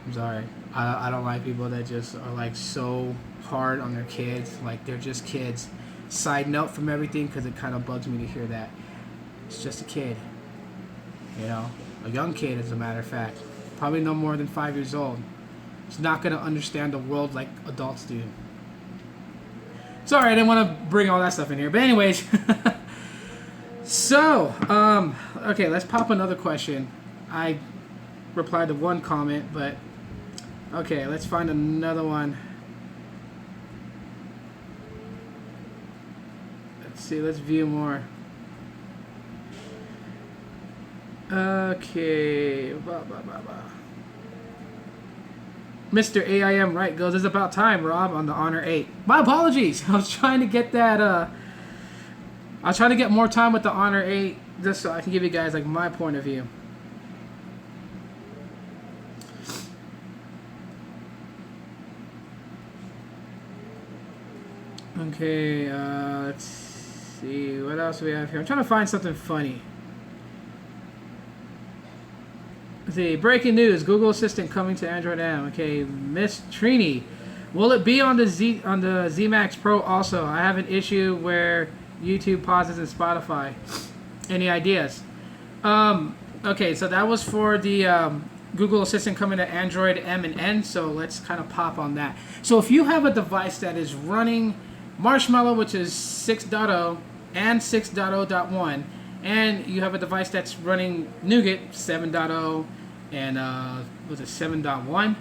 Speaker 1: I'm sorry. I don't like people that just are like so hard on their kids. Like, they're just kids. Side note from everything, because it kind of bugs me to hear that. It's just a kid. A young kid, as a matter of fact. Probably no more than 5 years old. He's not going to understand the world like adults do. Sorry, I didn't want to bring all that stuff in here. But anyways. So, okay, let's pop another question. I replied to one comment, but okay, let's find another one. Let's see, let's view more. Okay, blah, blah, blah, blah. Mr. AIM Right goes, it's about time, Rob, on the Honor 8. My apologies. I was trying to get that, I was trying to get more time with the Honor 8 just so I can give you guys, like, my point of view. Okay, let's see. What else do we have here? I'm trying to find something funny. Let's see, breaking news: Google Assistant coming to Android M. Okay, Miss Trini, will it be on the Z Max Pro also? I have an issue where YouTube pauses in Spotify. Any ideas? Okay, so that was for the Google Assistant coming to Android M and N. So let's kind of pop on that. So if you have a device that is running Marshmallow, which is 6.0 and 6.0.1, and you have a device that's running Nougat 7.0, and was it 7.1?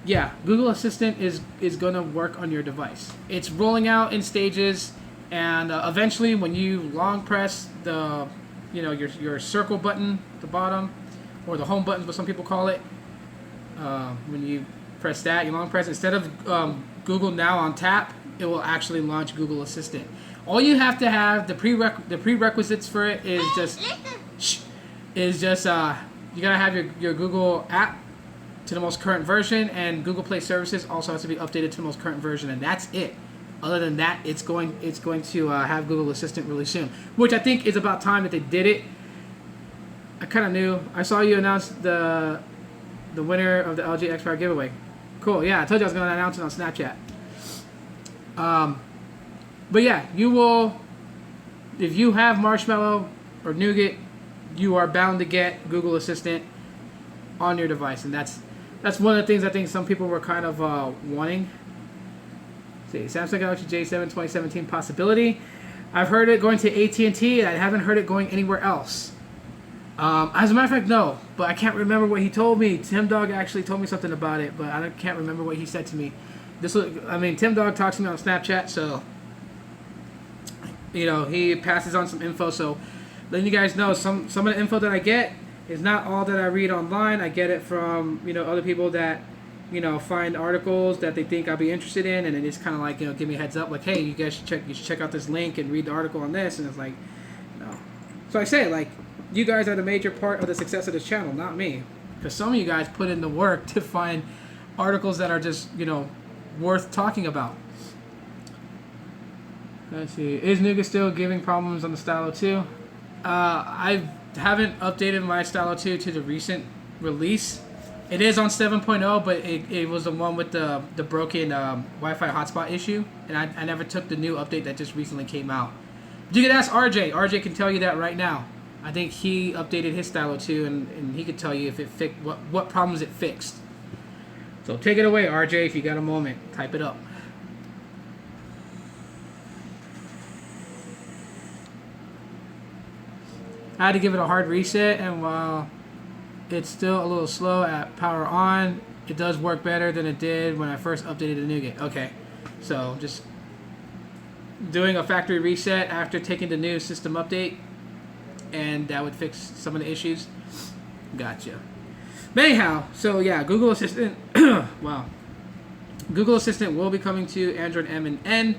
Speaker 1: Yeah, Google Assistant is going to work on your device. It's rolling out in stages, and eventually, when you long press the, your circle button at the bottom, or the home button, what some people call it, when you press that, you long press, instead of Google Now on tap, it will actually launch Google Assistant. All you have to have, the prerequisites for it is just you gotta have your Google app to the most current version, and Google Play services also has to be updated to the most current version, and that's it. Other than that, it's going to have Google Assistant really soon, which I think is about time that they did it. I kind of knew. I saw you announce the winner of the LG X Power giveaway. Cool. Yeah, I told you I was going to announce it on Snapchat. But yeah, you will. If you have Marshmallow or Nougat, you are bound to get Google Assistant on your device, and that's one of the things I think some people were kind of wanting. Let's see, Samsung Galaxy J7 2017 possibility. I've heard it going to AT&T, and I haven't heard it going anywhere else. As a matter of fact, no, but I can't remember what he told me. Tim Dog actually told me something about it, but I can't remember what he said to me. Tim Dog talks to me on Snapchat, so he passes on some info. So letting you guys know, some of the info that I get is not all that I read online. I get it from other people that find articles that they think I'll be interested in, and then it's kind of like give me a heads up, like, hey, you guys should check out this link and read the article on this, and it's like, no. So I say, like, you guys are the major part of the success of this channel, not me, because some of you guys put in the work to find articles that are just worth talking about. Let's see, is Nougat still giving problems on the Stylo 2? I haven't updated my Stylo 2 to the recent release. It is on 7.0, but it was the one with the broken Wi-Fi hotspot issue, and I never took the new update that just recently came out. You can ask RJ. RJ can tell you that right now. I think he updated his Stylo 2, and he could tell you if it fixed what problems it fixed. So take it away, RJ, if you got a moment. Type it up. I had to give it a hard reset, and while it's still a little slow at power on, it does work better than it did when I first updated the Nougat. Okay, so just doing a factory reset after taking the new system update, and that would fix some of the issues. Gotcha. But anyhow, so yeah, Google Assistant. Wow. Google Assistant will be coming to Android M and N.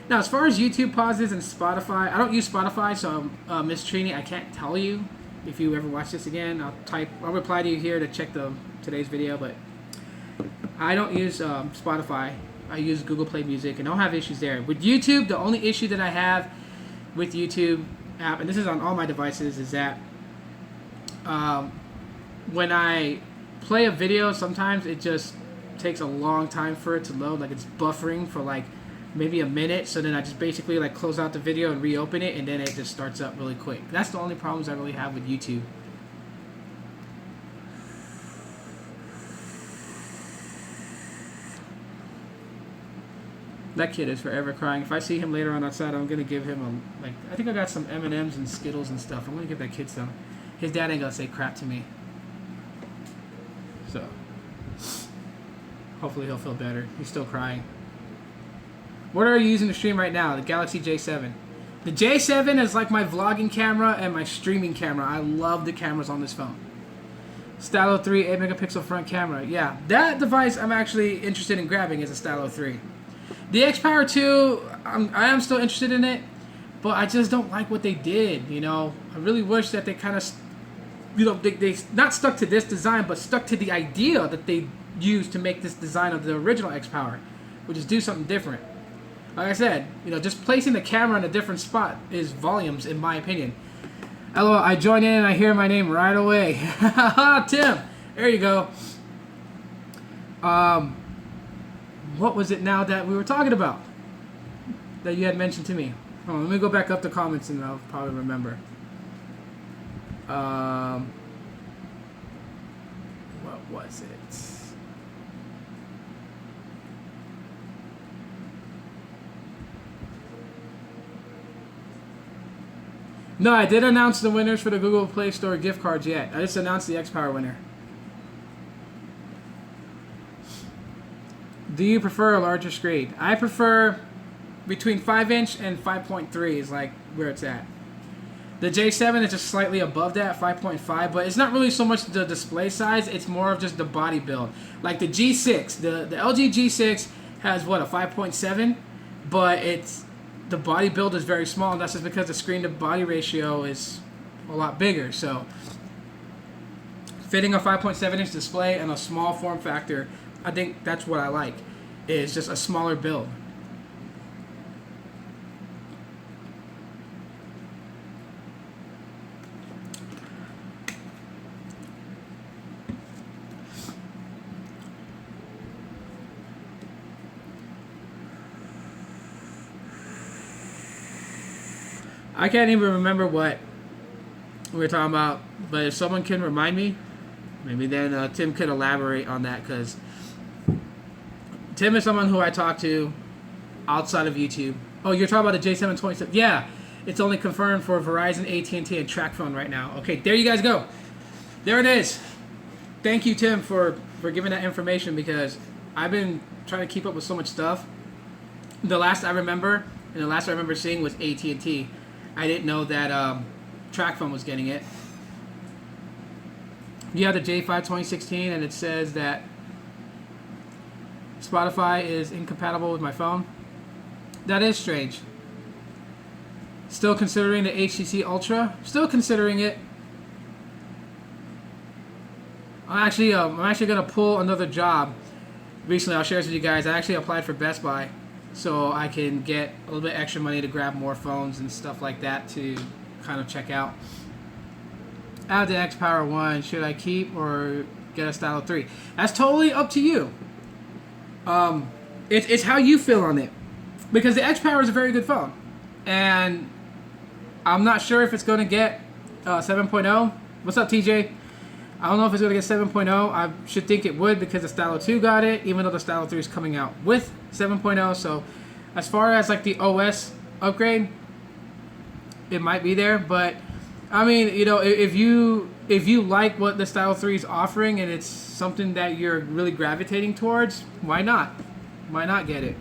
Speaker 1: Now, as far as YouTube pauses and Spotify, I don't use Spotify, so Miss Trini, I can't tell you. If you ever watch this again, I'll reply to you here to check today's video, but I don't use Spotify. I use Google Play Music, and I don't have issues there. With YouTube, the only issue that I have with YouTube app, and this is on all my devices, is that when I play a video, sometimes it just takes a long time for it to load. Like, it's buffering for like maybe a minute, so then I just basically like close out the video and reopen it, and then it just starts up really quick. That's the only problems I really have with YouTube. That kid is forever crying. If I see him later on outside, I'm gonna give him I think I got some M&Ms and Skittles and stuff. I'm gonna give that kid some. His dad ain't gonna say crap to me. So hopefully he'll feel better. He's still crying. What are you using to stream right now? The Galaxy J7. The J7 is like my vlogging camera and my streaming camera. I love the cameras on this phone. Stylo 3 8 megapixel front camera. Yeah, that device I'm actually interested in grabbing is a Stylo 3. The X Power 2, I am still interested in it, but I just don't like what they did, I really wish that they kind of, they not stuck to this design, but stuck to the idea that they used to make this design of the original X Power, which is do something different. Like I said, just placing the camera in a different spot is volumes, in my opinion. LOL, I join in and I hear my name right away. Tim, there you go. What was it now that we were talking about that you had mentioned to me? Oh, let me go back up the comments and I'll probably remember. What was it? No, I did announce the winners for the Google Play Store gift cards yet. I just announced the X Power winner. Do you prefer a larger screen? I prefer between 5" and 5.3 is like where it's at. The J7 is just slightly above that, 5.5, but it's not really so much the display size, it's more of just the body build. Like the G6, the LG G6 has what, a 5.7, but the body build is very small, and that's just because the screen to body ratio is a lot bigger. So fitting a 5.7" display and a small form factor, I think that's what I like. Is just a smaller build. I can't even remember what we were talking about, but if someone can remind me, maybe then Tim could elaborate on that, because Tim is someone who I talk to outside of YouTube. Oh, you're talking about the J7 27? Yeah, it's only confirmed for Verizon, AT&T, and TracFone right now. Okay, there you guys go. There it is. Thank you, Tim, for giving that information, because I've been trying to keep up with so much stuff. The last I remember seeing was AT&T. I didn't know that TracFone was getting it. You have the J5 2016, and it says that Spotify is incompatible with my phone. That is strange. Still considering the HTC Ultra. Still considering it. I'm actually gonna pull another job. Recently, I'll share this with you guys. I actually applied for Best Buy, so I can get a little bit extra money to grab more phones and stuff like that to kind of check out. Add the X Power 1. Should I keep or get a Stylo 3? That's totally up to you. It's how you feel on it. Because the X Power is a very good phone. And I'm not sure if it's going to get 7.0. What's up, TJ? I don't know if it's going to get 7.0. I should think it would, because the Stylo 2 got it, even though the Stylo 3 is coming out with 7.0. So as far as like the OS upgrade, it might be there. But I mean, you know, if you like what the Stylo 3 is offering and it's something that you're really gravitating towards, why not? Why not get it?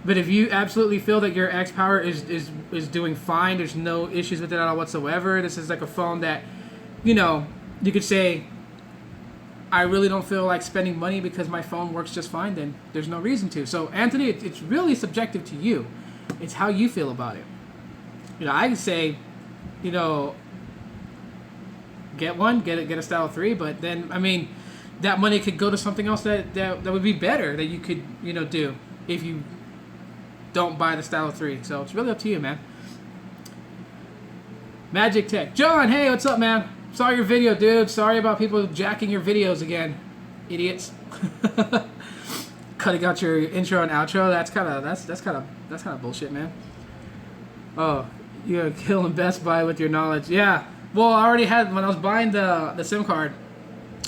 Speaker 1: But if you absolutely feel that your X Power is doing fine, there's no issues with it at all whatsoever, this is like a phone that, you know, you could say, I really don't feel like spending money because my phone works just fine, then there's no reason to. So, Anthony, it's really subjective to you. It's how you feel about it. You know, I could say, you know, get a Stylo 3, but then, I mean, that money could go to something else that would be better, that you could, you know, do if you don't buy the Stylo 3. So, it's really up to you, man. Magic Tech. John, hey, what's up, man? Saw your video, dude. Sorry about people jacking your videos again, idiots. Cutting out your intro and outro. That's kind of bullshit, man. Oh, you're killing Best Buy with your knowledge. Yeah. Well, I already had, when I was buying the SIM card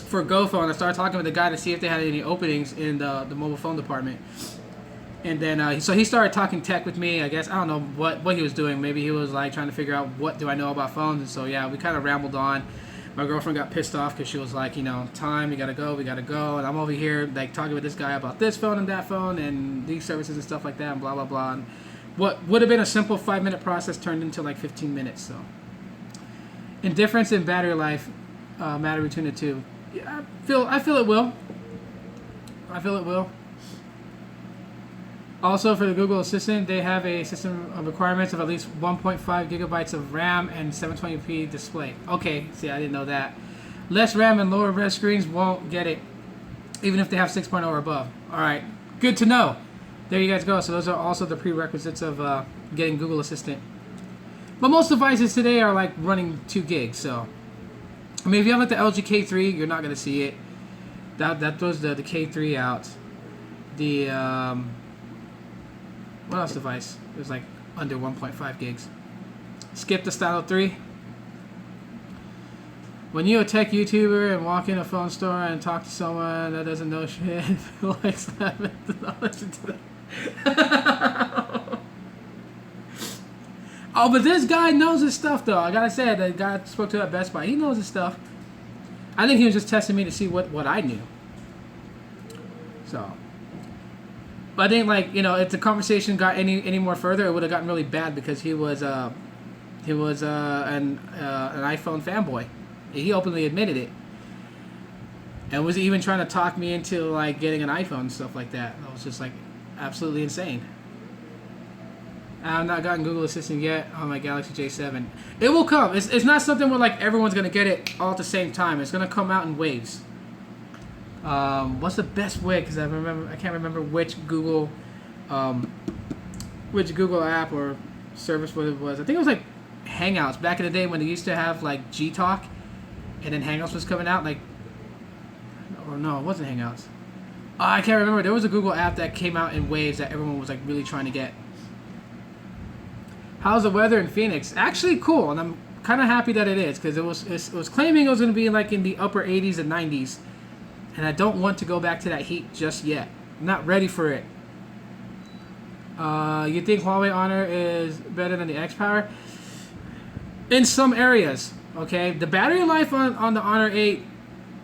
Speaker 1: for GoPhone, I started talking with the guy to see if they had any openings in the mobile phone department. And then, so he started talking tech with me. I guess, I don't know what he was doing. Maybe he was like trying to figure out what do I know about phones. And so, yeah, we kind of rambled on. My girlfriend got pissed off because she was like, you know, time, we gotta go. And I'm over here like talking with this guy about this phone and that phone and these services and stuff like that and blah, blah, blah. And what would have been a simple 5-minute process turned into like 15 minutes. So, indifference in battery life matter between the two. Yeah, I feel it will. Also, for the Google Assistant, they have a system of requirements of at least 1.5 gigabytes of RAM and 720p display. Okay, see, I didn't know that. Less RAM and lower res screens won't get it, even if they have 6.0 or above. All right, good to know. There you guys go. So those are also the prerequisites of getting Google Assistant. But most devices today are like running 2 gigs. So, I mean, if you have like the LG K3, you're not going to see it. That throws the K3 out. The what else device? It was like under 1.5 gigs. Skip the Stylo 3. When you're a tech YouTuber and walk in a phone store and talk to someone that doesn't know shit, like slapping the knowledge into that. Oh, but this guy knows his stuff, though. I gotta say, the guy I spoke to at Best Buy, he knows his stuff. I think he was just testing me to see what I knew. So, But I think, like, you know, if the conversation got any more further, it would have gotten really bad because he was an iPhone fanboy. He openly admitted it, and was even trying to talk me into like getting an iPhone and stuff like that. I was just like absolutely insane. I've not gotten Google Assistant yet on my Galaxy J7. It will come. It's not something where like everyone's gonna get it all at the same time. It's gonna come out in waves. What's the best way? Because I can't remember which Google app or service what it was. I think it was like Hangouts back in the day when they used to have like G Talk, and then Hangouts was coming out. Like, or no, it wasn't Hangouts. I can't remember. There was a Google app that came out in waves that everyone was like really trying to get. How's the weather in Phoenix? Actually cool, and I'm kind of happy that it is, because it was claiming it was going to be like in the upper 80s and 90s, and I don't want to go back to that heat just yet. I'm not ready for it. You think Huawei Honor is better than the X-Power? In some areas, okay? The battery life on the Honor 8,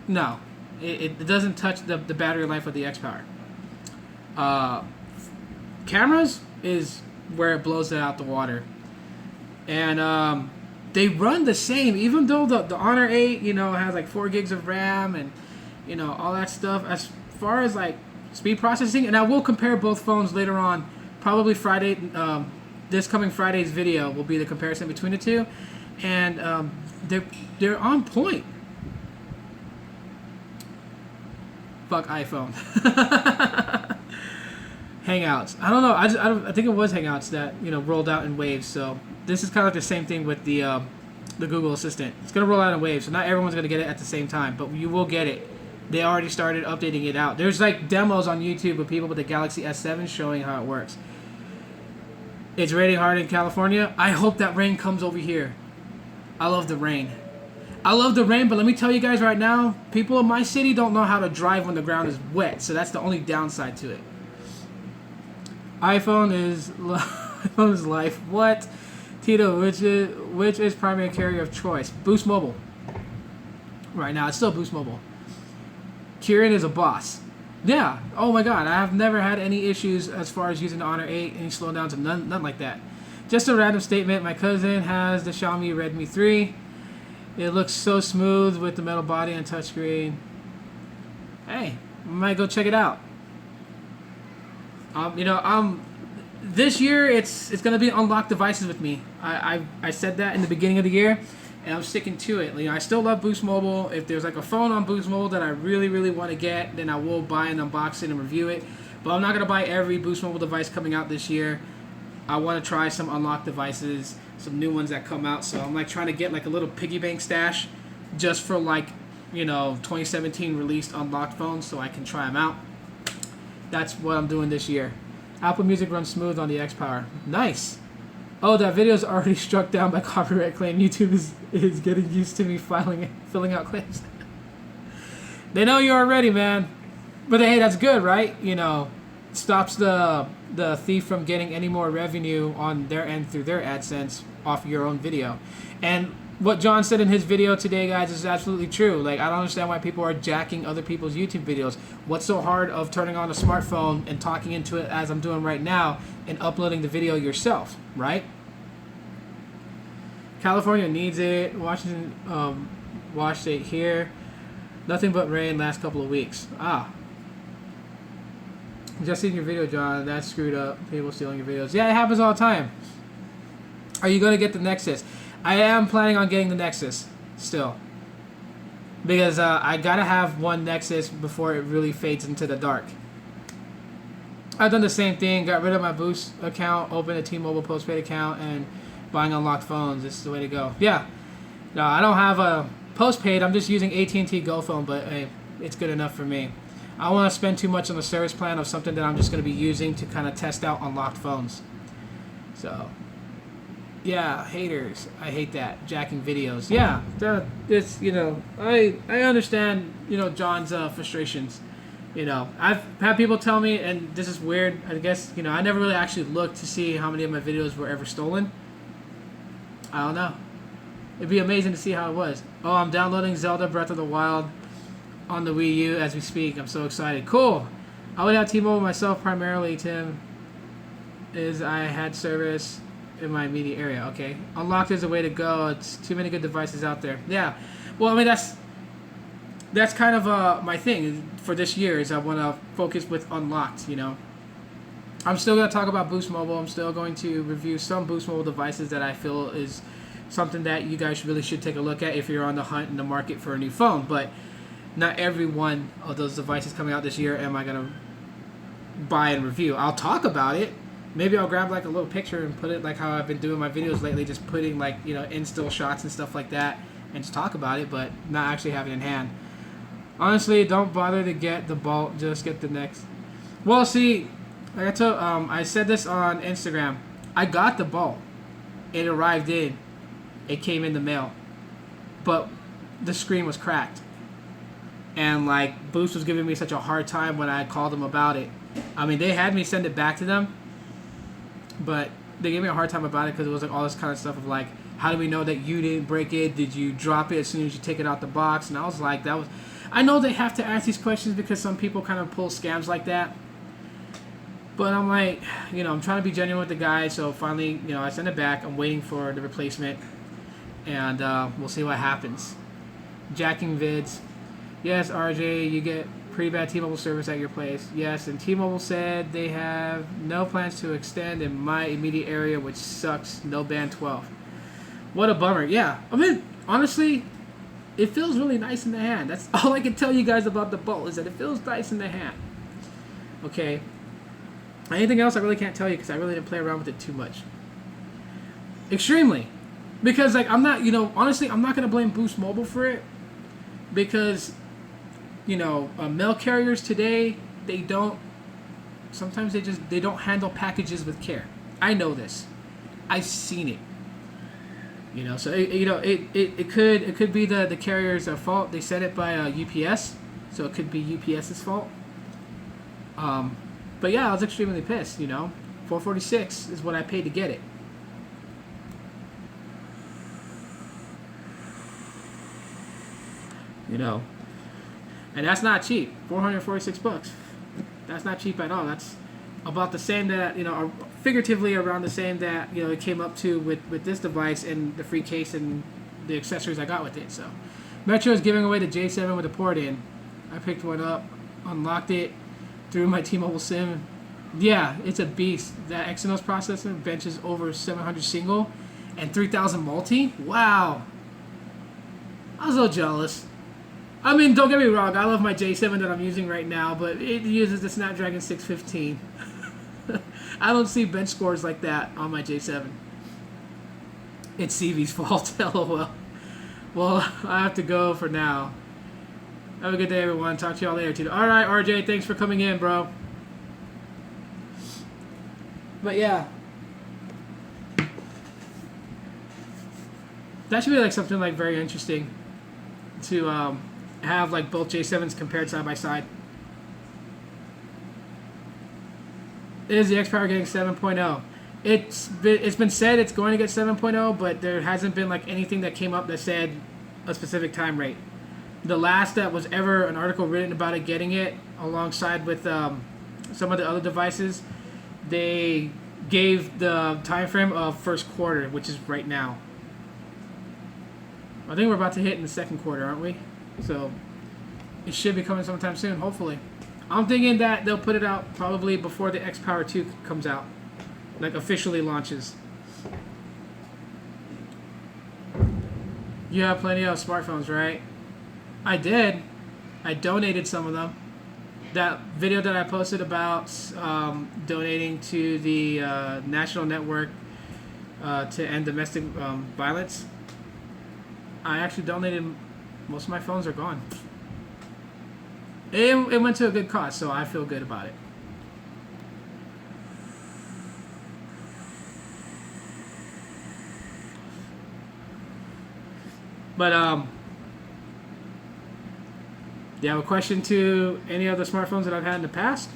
Speaker 1: no. It doesn't touch the battery life of the X-Power. Cameras is where it blows it out the water. And they run the same, even though the Honor 8, you know, has like 4 gigs of RAM and, you know, all that stuff. As far as like speed processing, and I will compare both phones later on. Probably Friday, this coming Friday's video will be the comparison between the two, and they're on point. Fuck iPhone. Hangouts. I don't know. I think it was Hangouts that, you know, rolled out in waves. So this is kind of like the same thing with the Google Assistant. It's gonna roll out in waves, so not everyone's gonna get it at the same time, but you will get it. They already started updating it out. There's like demos on YouTube of people with the Galaxy S7 showing how it works. It's raining hard in California. I hope that rain comes over here. I love the rain. I love the rain, but let me tell you guys right now, people in my city don't know how to drive when the ground is wet, so that's the only downside to it. iPhone is life. What? Tito, which is primary carrier of choice? Boost Mobile. Right now, it's still Boost Mobile. Kieran is a boss. Yeah. Oh my God. I have never had any issues as far as using the Honor 8, any slowdowns, and none like that. Just a random statement. My cousin has the Xiaomi Redmi 3. It looks so smooth with the metal body and touchscreen. Hey, I might go check it out. This year it's gonna be unlocked devices with me. I said that in the beginning of the year, and I'm sticking to it. You know, I still love Boost Mobile. If there's like a phone on Boost Mobile that I really, really want to get, then I will buy and unbox it and review it. But I'm not gonna buy every Boost Mobile device coming out this year. I want to try some unlocked devices, some new ones that come out. So I'm like trying to get like a little piggy bank stash, just for like, you know, 2017 released unlocked phones, so I can try them out. That's what I'm doing this year. Apple Music runs smooth on the X-Power. Nice. Oh, that video's already struck down by copyright claim. YouTube is getting used to me filling out claims. They know you already, man. But hey, that's good, right? You know, stops the thief from getting any more revenue on their end through their AdSense off your own video. And what John said in his video today, guys, is absolutely true. Like, I don't understand why people are jacking other people's YouTube videos. What's so hard of turning on a smartphone and talking into it as I'm doing right now and uploading the video yourself, right? California needs it. Washington, wash state here. Nothing but rain last couple of weeks. Just seen your video, John. That's screwed up. People stealing your videos. Yeah, it happens all the time. Are you going to get the Nexus? I am planning on getting the Nexus still. Because I got to have one Nexus before it really fades into the dark. I've done the same thing. Got rid of my Boost account, opened a T-Mobile postpaid account, and buying unlocked phones. This is the way to go. Yeah. No, I don't have a postpaid. I'm just using AT&T Go phone, but hey, it's good enough for me. I don't want to spend too much on the service plan of something that I'm just going to be using to kind of test out unlocked phones. So, yeah, haters. I hate that. Jacking videos. Yeah, it's, you know, I understand, you know, John's frustrations. You know, I've had people tell me, and this is weird, I guess, you know, I never really actually looked to see how many of my videos were ever stolen. I don't know. It'd be amazing to see how it was. Oh, I'm downloading Zelda Breath of the Wild on the Wii U as we speak. I'm so excited. Cool. I would have T-Mobile myself primarily, Tim, is I had service in my immediate area. Okay, unlocked is a way to go. It's too many good devices out there. Yeah, well, I mean that's kind of my thing for this year is I want to focus with unlocked. You know, I'm still going to talk about Boost Mobile. I'm still going to review some Boost Mobile devices that I feel is something that you guys really should take a look at if you're on the hunt in the market for a new phone. But not every one of those devices coming out this year am I going to buy and review. I'll talk about it. Maybe I'll grab like a little picture and put it like how I've been doing my videos lately, just putting like, you know, in-still shots and stuff like that and just talk about it, but not actually have it in hand. Honestly, don't bother to get the Bolt, just get the next. Well, see, like I told, I said this on Instagram. I got the Bolt. It arrived in. It came in the mail. But the screen was cracked. And like Boost was giving me such a hard time when I called them about it. I mean, they had me send it back to them, but they gave me a hard time about it because it was like all this kind of stuff of like, how do we know that you didn't break it? Did you drop it as soon as you take it out the box? And I was like, I know they have to ask these questions because some people kind of pull scams like that. But I'm like, you know, I'm trying to be genuine with the guy. So finally, you know, I send it back. I'm waiting for the replacement, and we'll see what happens. Jacking vids. Yes, RJ, you get pretty bad T-Mobile service at your place. Yes, and T-Mobile said they have no plans to extend in my immediate area, which sucks. No band 12. What a bummer. Yeah, I mean, honestly, it feels really nice in the hand. That's all I can tell you guys about the Bolt is that it feels nice in the hand. Okay. Anything else I really can't tell you because I really didn't play around with it too much. Extremely. Because, like, I'm not, you know, honestly, I'm not going to blame Boost Mobile for it because, you know, mail carriers today, sometimes they don't handle packages with care. I know this. I've seen it. You know, so it could be the carrier's fault. They sent it by UPS, so it could be UPS's fault. But yeah, I was extremely pissed. You know, $446 is what I paid to get it. You know, and that's not cheap. $446. That's not cheap at all. That's about the same that, you know, figuratively around the same that, you know, it came up to with this device and the free case and the accessories I got with it. So Metro is giving away the J7 with a port in. I picked one up, unlocked it, threw my T-Mobile SIM. Yeah, it's a beast. That Exynos processor benches over 700 single and 3000 multi. Wow. I was a little jealous. I mean, don't get me wrong. I love my J7 that I'm using right now, but it uses the Snapdragon 615. I don't see bench scores like that on my J7. It's CV's fault. LOL. Well, I have to go for now. Have a good day, everyone. Talk to y'all later, too. All right, RJ, thanks for coming in, bro. But yeah, that should be like something like very interesting to have like both J7s compared side by side. Is the X-Power getting 7.0? It's been said it's going to get 7.0, but there hasn't been like anything that came up that said a specific time rate. The last that was ever an article written about it getting it, alongside with some of the other devices, they gave the time frame of first quarter, which is right now. I think we're about to hit in the second quarter, aren't we? So it should be coming sometime soon, hopefully. I'm thinking that they'll put it out probably before the X-Power 2 comes out, like officially launches. You have plenty of smartphones, right? I did. I donated some of them. That video that I posted about donating to the National Network to end domestic violence, I actually donated. Most of my phones are gone. It went to a good cause, so I feel good about it. But do you have a question to any of the smartphones that I've had in the past?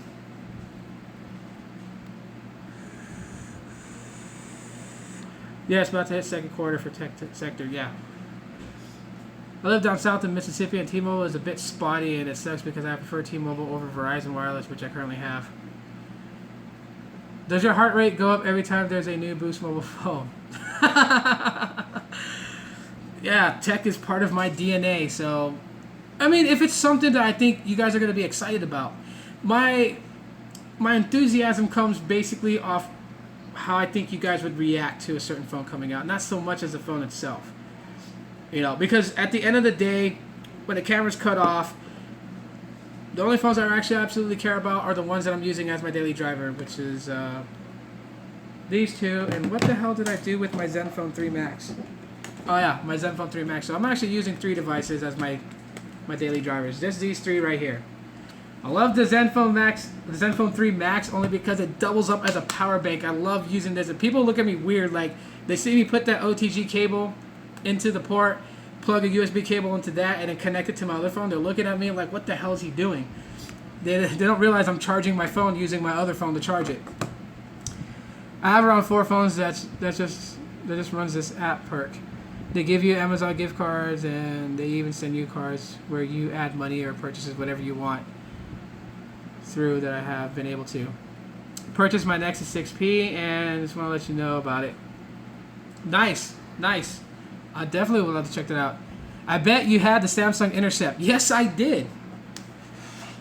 Speaker 1: Yeah, it's about to hit second quarter for tech sector, yeah. I live down south in Mississippi, and T-Mobile is a bit spotty, and it sucks because I prefer T-Mobile over Verizon Wireless, which I currently have. Does your heart rate go up every time there's a new Boost mobile phone? Yeah, tech is part of my DNA, so... I mean, if it's something that I think you guys are going to be excited about. My enthusiasm comes basically off how I think you guys would react to a certain phone coming out, not so much as the phone itself. You know, because at the end of the day, when the camera's cut off, the only phones I actually absolutely care about are the ones that I'm using as my daily driver, which is these two. And what the hell did I do with my Zenfone 3 Max? Oh yeah, my Zenfone 3 Max. So I'm actually using 3 devices as my daily drivers. Just these 3 right here. I love the Zenfone 3 Max only because it doubles up as a power bank. I love using this. And people look at me weird, like they see me put that OTG cable into the port, plug a USB cable into that, and then connect it to my other phone. They're looking at me like, what the hell is he doing? They don't realize I'm charging my phone using my other phone to charge it. I have around 4 phones that just runs this app perk. They give you Amazon gift cards, and they even send you cards where you add money or purchases whatever you want through that I have been able to. Purchase my Nexus 6P, and just want to let you know about it. Nice. I definitely would love to check that out. I bet you had the Samsung Intercept. Yes, I did.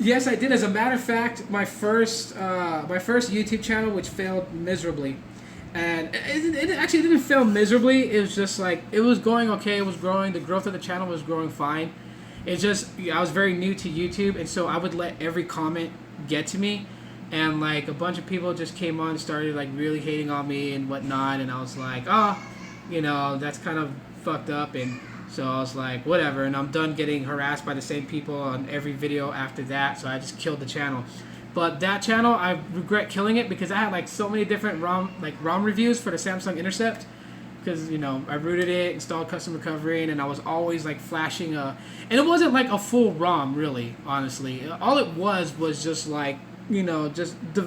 Speaker 1: As a matter of fact, my first YouTube channel, which failed miserably, and it actually didn't fail miserably. It was just like it was going okay. It was growing. The growth of the channel was growing fine. It's just I was very new to YouTube, and so I would let every comment get to me, and like a bunch of people just came on and started like really hating on me and whatnot, and I was like, that's kind of fucked up, and so I was like, whatever, and I'm done getting harassed by the same people on every video after that, so I just killed the channel. But that channel, I regret killing it because I had like so many different ROM reviews for the Samsung Intercept, because I rooted it, installed custom recovery, and I was always like flashing and it wasn't like a full ROM really, honestly. All it was just like 2.2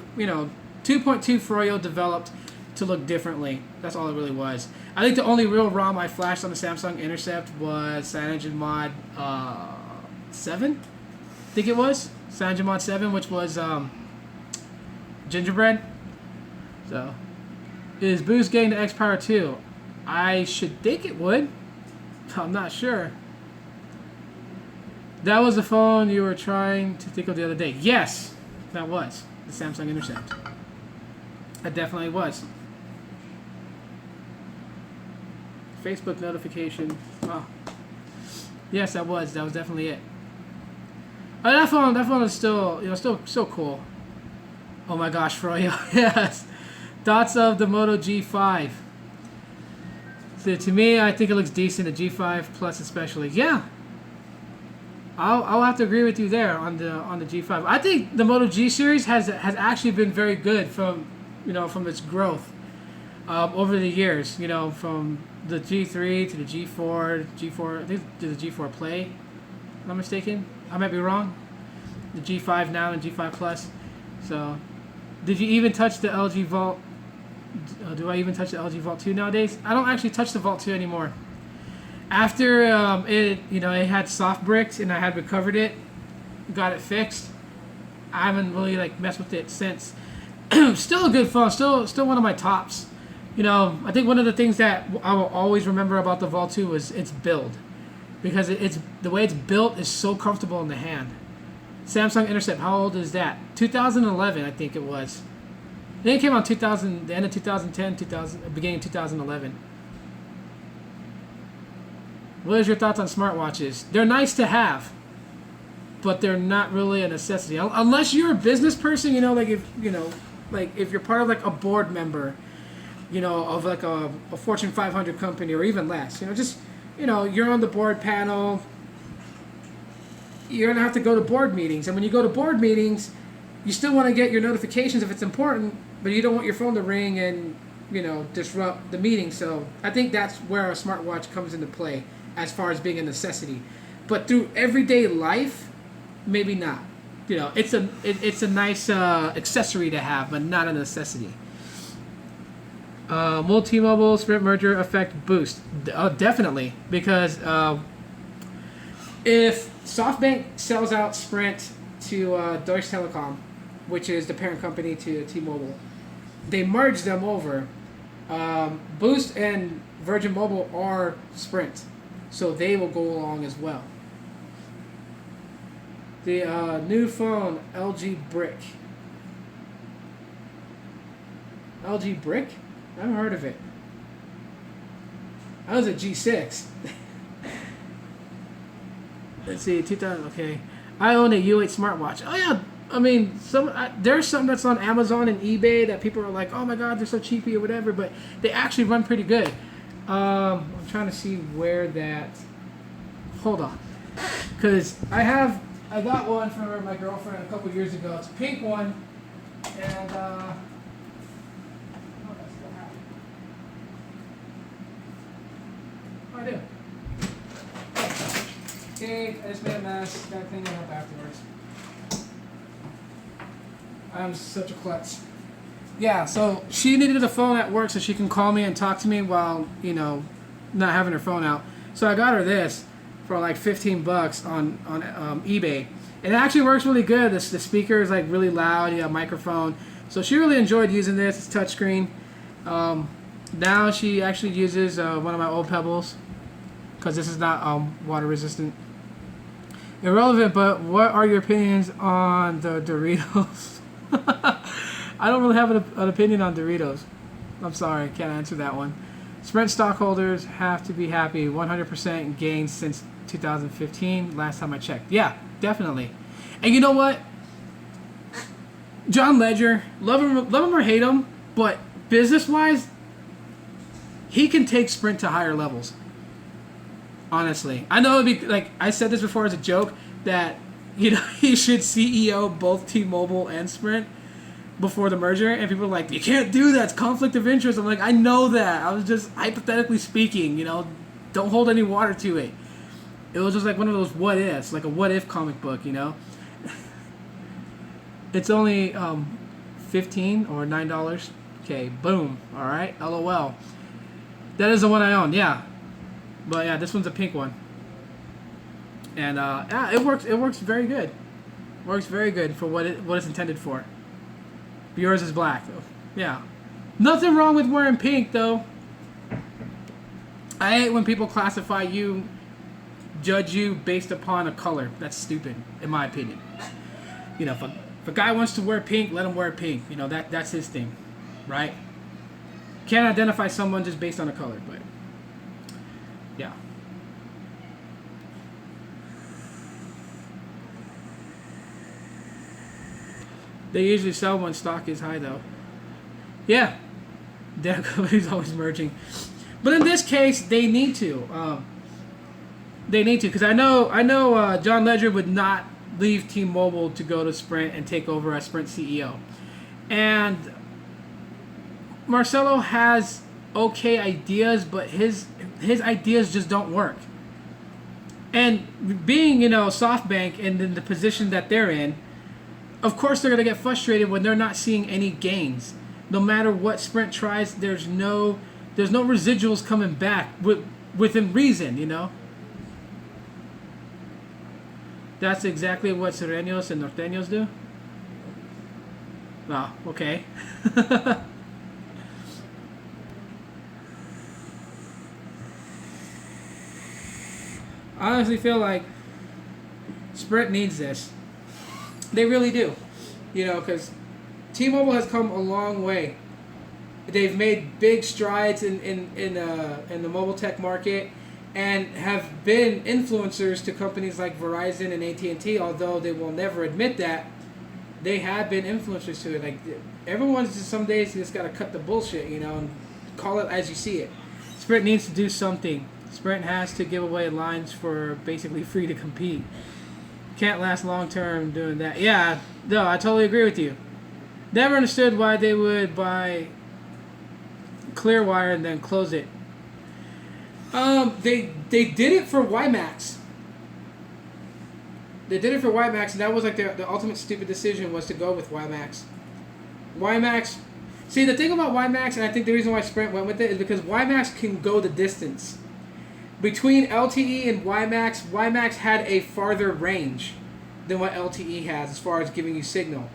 Speaker 1: Froyo developed to look differently. That's all it really was. I think the only real ROM I flashed on the Samsung Intercept was CyanogenMod 7. I think it was CyanogenMod 7, which was Gingerbread. So, is Boost getting the X Power 2? I should think it would. I'm not sure. That was the phone you were trying to think of the other day. Yes, that was the Samsung Intercept. That definitely was. Facebook notification. Oh. Yes, that was definitely it. Oh, that phone is still so cool. Oh my gosh, Froyo. Yes. Thoughts of the Moto G5? So to me, I think it looks decent. The G5 Plus especially. Yeah. I'll have to agree with you there on the G5. I think the Moto G series has actually been very good from its growth over the years. From the G3 to the G4, I think to the G4 Play. Am I mistaken? I might be wrong. The G5 now and G5 Plus. So, did you even touch the LG Vault? Do I even touch the LG Vault 2 nowadays? I don't actually touch the Vault 2 anymore. After it had soft bricked and I had recovered it, got it fixed. I haven't really messed with it since. Still a good phone. Still one of my tops. I think one of the things that I will always remember about the Vault 2 was its build, because it's the way it's built is so comfortable in the hand. Samsung Intercept, how old is that? 2011, I think it was. I think it came out the end of 2010, beginning of 2011. What is your thoughts on smartwatches? They're nice to have, but they're not really a necessity. Unless you're a business person, if you're part of a board member, of a Fortune 500 company or even less, you're on the board panel. You're going to have to go to board meetings. And when you go to board meetings, you still want to get your notifications if it's important, but you don't want your phone to ring and, disrupt the meeting. So I think that's where a smartwatch comes into play as far as being a necessity. But through everyday life, maybe not. It's a nice accessory to have, but not a necessity. Will T-Mobile Sprint merger affect Boost? Definitely, because If SoftBank sells out Sprint to Deutsche Telekom, which is the parent company to T-Mobile, they merge them over. Boost and Virgin Mobile are Sprint, so they will go along as well. The new phone, LG Brick. LG Brick? I haven't heard of it. That was a G6. Let's see, 2000. Okay, I own a U8 smartwatch. Oh yeah, I mean, there's something that's on Amazon and eBay that people are like, oh my god, they're so cheapy or whatever, but they actually run pretty good. I'm trying to see where that. Hold on, because I got one for my girlfriend a couple years ago. It's a pink one, and I do. Okay, I just made a mess. Gotta clean it up afterwards. I'm such a klutz. Yeah, so she needed a phone at work so she can call me and talk to me while, not having her phone out. So I got her this for like $15 on eBay. And it actually works really good. The speaker is like really loud, microphone. So she really enjoyed using this. It's touchscreen. Now she actually uses one of my old Pebbles because this is not water resistant. Irrelevant, but what are your opinions on the Doritos? I don't really have an opinion on Doritos. I'm sorry, can't answer that one. Sprint stockholders have to be happy. 100% gains since 2015, last time I checked. Yeah, definitely. And you know what? John Ledger, love him or hate him, but business-wise, he can take Sprint to higher levels. Honestly, I know it'd be like I said this before as a joke that he should CEO both T-Mobile and Sprint before the merger, and people are like, you can't do that, it's conflict of interest. I'm like, I know that. I was just hypothetically speaking, don't hold any water to it. It was just like one of those what ifs, like a what if comic book, It's only $15 or $9. Okay, boom. All right, LOL. That is the one I own, yeah. But yeah, this one's a pink one. And yeah, it works. It works very good. Works very good for what it's intended for. Yours is black. Yeah, nothing wrong with wearing pink though. I hate when people classify you, judge you based upon a color. That's stupid, in my opinion. If a guy wants to wear pink, let him wear pink. That's his thing, right? Can't identify someone just based on a color, but yeah. They usually sell when stock is high, though. Yeah, their company's always merging, but in this case, they need to. They need to, because I know John Ledger would not leave T-Mobile to go to Sprint and take over as Sprint CEO, and Marcelo has okay ideas, but his ideas just don't work. And being, SoftBank and in the position that they're in, of course they're going to get frustrated when they're not seeing any gains. No matter what Sprint tries, there's no residuals coming back within reason, That's exactly what Sureños and Norteños do? Oh, okay. I honestly feel like Sprint needs this. They really do. Because T-Mobile has come a long way. They've made big strides in the mobile tech market and have been influencers to companies like Verizon and AT&T, although they will never admit that. They have been influencers to it. Like, everyone's just, some days you just got to cut the bullshit, and call it as you see it. Sprint needs to do something. Sprint has to give away lines for basically free to compete. Can't last long term doing that. Yeah, no, I totally agree with you. Never understood why they would buy Clearwire and then close it. They did it for WiMAX. They did it for WiMAX, and that was like the ultimate stupid decision was to go with WiMAX. WiMAX. See, the thing about WiMAX, and I think the reason why Sprint went with it is because WiMAX can go the distance. between LTE and WiMAX, WiMAX had a farther range than what LTE has as far as giving you signal.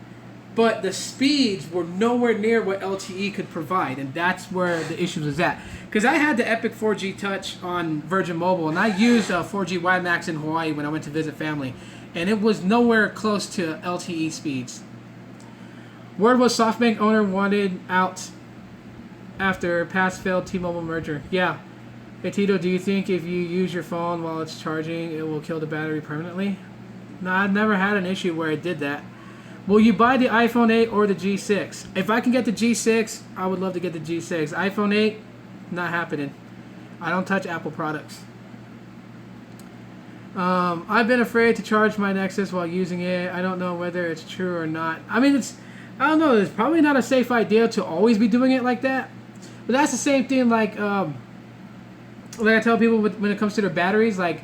Speaker 1: But the speeds were nowhere near what LTE could provide, and that's where the issue was at. Because I had the Epic 4G Touch on Virginmobile, and I used 4G WiMAX in Hawaii when I went to visit family, and it was nowhere close to LTE speeds. Word was SoftBank owner wanted out after past failed T-Mobile merger. Yeah. Hey Tito, do you think if you use your phone while it's charging, it will kill the battery permanently? No, I've never had an issue where it did that. Will you buy the iPhone 8 or the G6? If I can get the G6, I would love to get the G6. iPhone 8, not happening. I don't touch Apple products. I've been afraid to charge my Nexus while using it. I don't know whether it's true or not. I mean, I don't know. It's probably not a safe idea to always be doing it like that. But that's the same thing like I tell people when it comes to their batteries, like,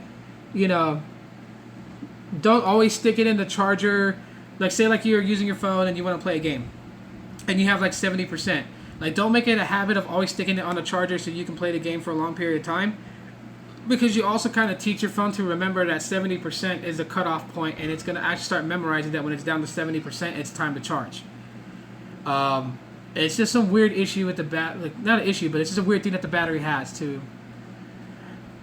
Speaker 1: you know, don't always stick it in the charger. Like, say like you're using your phone and you want to play a game and you have like 70%. Like, don't make it a habit of always sticking it on the charger so you can play the game for a long period of time. Because you also kind of teach your phone to remember that 70% is the cutoff point, and it's going to actually start memorizing that when it's down to 70%, it's time to charge. It's just some weird issue with the like, not an issue, but it's just a weird thing that the battery has too.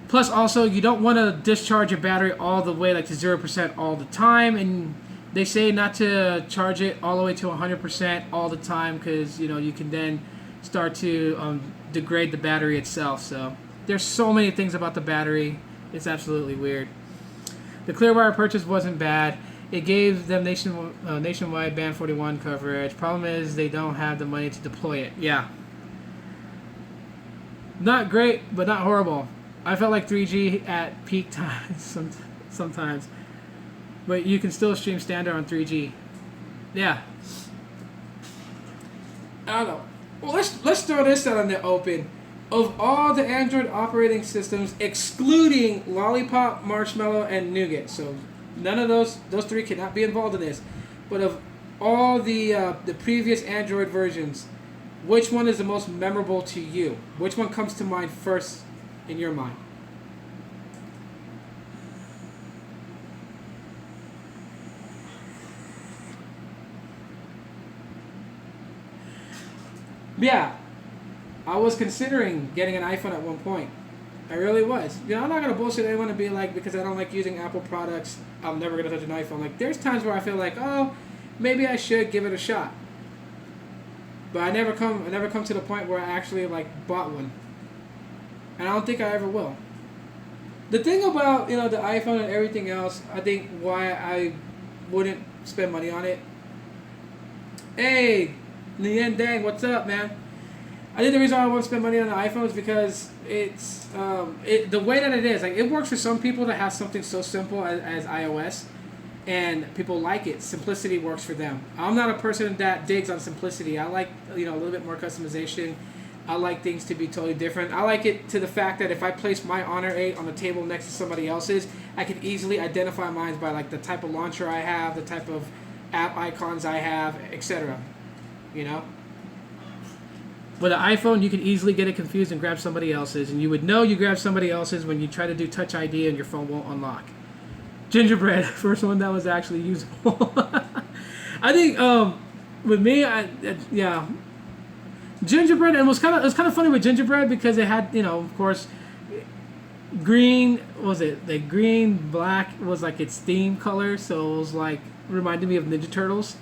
Speaker 1: Plus, also, you don't want to discharge your battery all the way like to 0% all the time, and they say not to charge it all the way to 100% all the time because, you know, you can then start to degrade the battery itself. So there's so many things about the battery. It's absolutely weird. The Clearwire purchase wasn't bad. It gave them nationwide Band 41 coverage. Problem is they don't have the money to deploy it. Yeah. Not great, but not horrible. I felt like 3G at peak times sometimes. But you can still stream standard on 3G. Yeah. I don't know. Well, let's throw this out in the open. Of all the Android operating systems, excluding Lollipop, Marshmallow, and Nougat, so none of those three cannot be involved in this. But of all the previous Android versions, which one is the most memorable to you? Which one comes to mind first in your mind? Yeah, I was considering getting an iPhone at one point. I really was. You know, I'm not going to bullshit anyone and be like, because I don't like using Apple products, I'm never going to touch an iPhone. Like, there's times where I feel like, oh, maybe I should give it a shot. But I never come to the point where I actually, like, bought one. And I don't think I ever will. The thing about, you know, the iPhone and everything else, I think why I wouldn't spend money on it. Hey, Nien Dang, what's up, man? I think the reason why I won't spend money on the iPhone is because it's the way that it is. Like, it works for some people that have something so simple as iOS, and people like it. Simplicity works for them. I'm not a person that digs on simplicity. I like, you know, a little bit more customization. I like things to be totally different. I like it to the fact that if I place my Honor 8 on the table next to somebody else's, I can easily identify mine by like the type of launcher I have, the type of app icons I have, etc. You know? With an iPhone, you can easily get it confused and grab somebody else's, and you would know you grabbed somebody else's when you try to do Touch ID and your phone won't unlock. Gingerbread, first one that was actually usable. I think with me, yeah, Gingerbread. And it was kind of funny with Gingerbread because it had, you know, of course, green. What was it? The green black was like its theme color, so it was like reminded me of Ninja Turtles.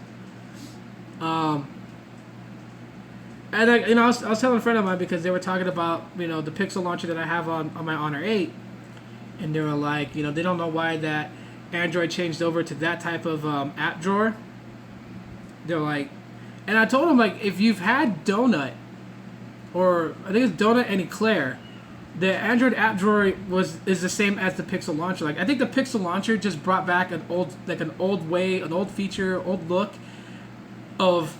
Speaker 1: And I was telling a friend of mine because they were talking about, you know, the Pixel launcher that I have on my Honor 8, and they were like, you know, they don't know why that Android changed over to that type of app drawer. They're like, and I told them, like, if you've had Donut, or I think it's Donut and Eclair, the Android app drawer is the same as the Pixel launcher. Like, I think the Pixel launcher just brought back an old feature, old look of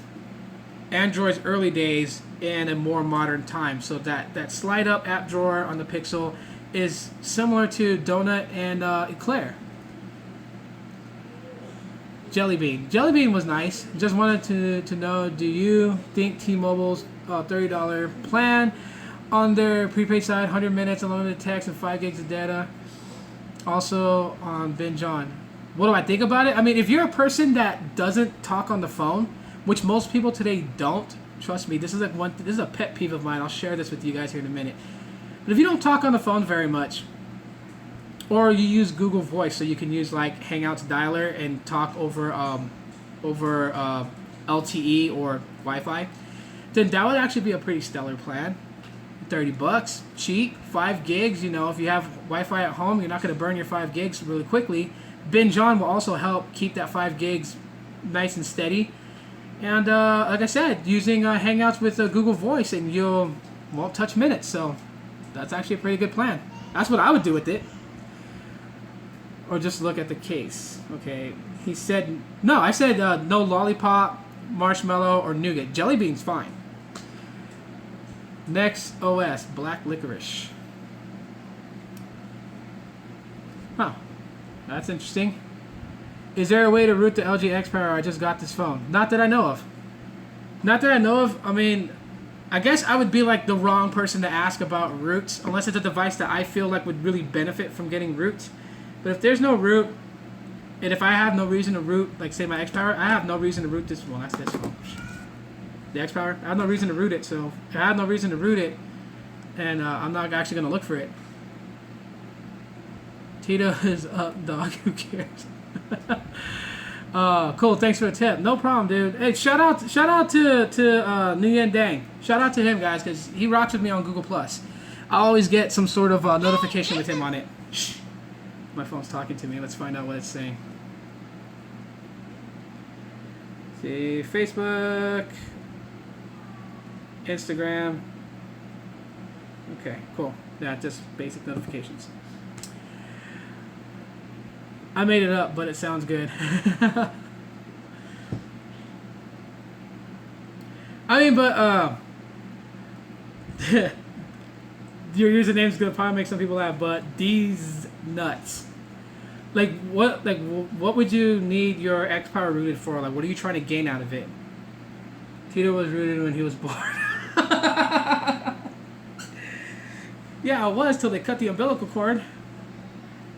Speaker 1: Android's early days in a more modern time. So that slide up app drawer on the Pixel is similar to Donut and Eclair. Jelly Bean was nice. Just wanted to know, do you think T-Mobile's $30 plan on their prepaid side, 100 minutes, unlimited text, and 5 gigs of data. Also on Binge On. What do I think about it? I mean, if you're a person that doesn't talk on the phone, which most people today don't, trust me, this is this is a pet peeve of mine. I'll share this with you guys here in a minute. But if you don't talk on the phone very much, or you use Google Voice, so you can use like Hangouts dialer and talk over LTE or Wi-Fi, then that would actually be a pretty stellar plan. $30, cheap, 5 gigs. You know, if you have Wi-Fi at home, you're not going to burn your 5 gigs really quickly. Binge On will also help keep that 5 gigs nice and steady. And like I said, using Hangouts with Google Voice, and you won't touch minutes. So that's actually a pretty good plan. That's what I would do with it. Or just look at the case. Okay, he said no. I said no lollipop, marshmallow, or nougat. Jelly bean's fine. Next OS, black licorice. Huh, that's interesting. Is there a way to root the LG X Power? I just got this phone. Not that I know of. Not that I know of. I mean, I guess I would be like the wrong person to ask about roots, unless it's a device that I feel like would really benefit from getting roots. But if there's no root, and if I have no reason to root, like say my X Power, I have no reason to root this one. That's this phone. The X Power. I have no reason to root it, so if I have no reason to root it, and I'm not actually gonna look for it. Tito is up, dog. Who cares? Cool. Thanks for the tip. No problem, dude. Hey, shout out to New Yen Dang. Shout out to him, guys, because he rocks with me on Google Plus. I always get some sort of notification with him on it. Shh. My phone's talking to me. Let's find out what it's saying. See, Facebook, Instagram. Okay, cool. Yeah, just basic notifications. I made it up, but it sounds good. I mean, but your username's gonna probably make some people laugh, but these nuts. Like what would you need your X Power rooted for? Like, what are you trying to gain out of it? Tito was rooted when he was born. Yeah, I was till they cut the umbilical cord.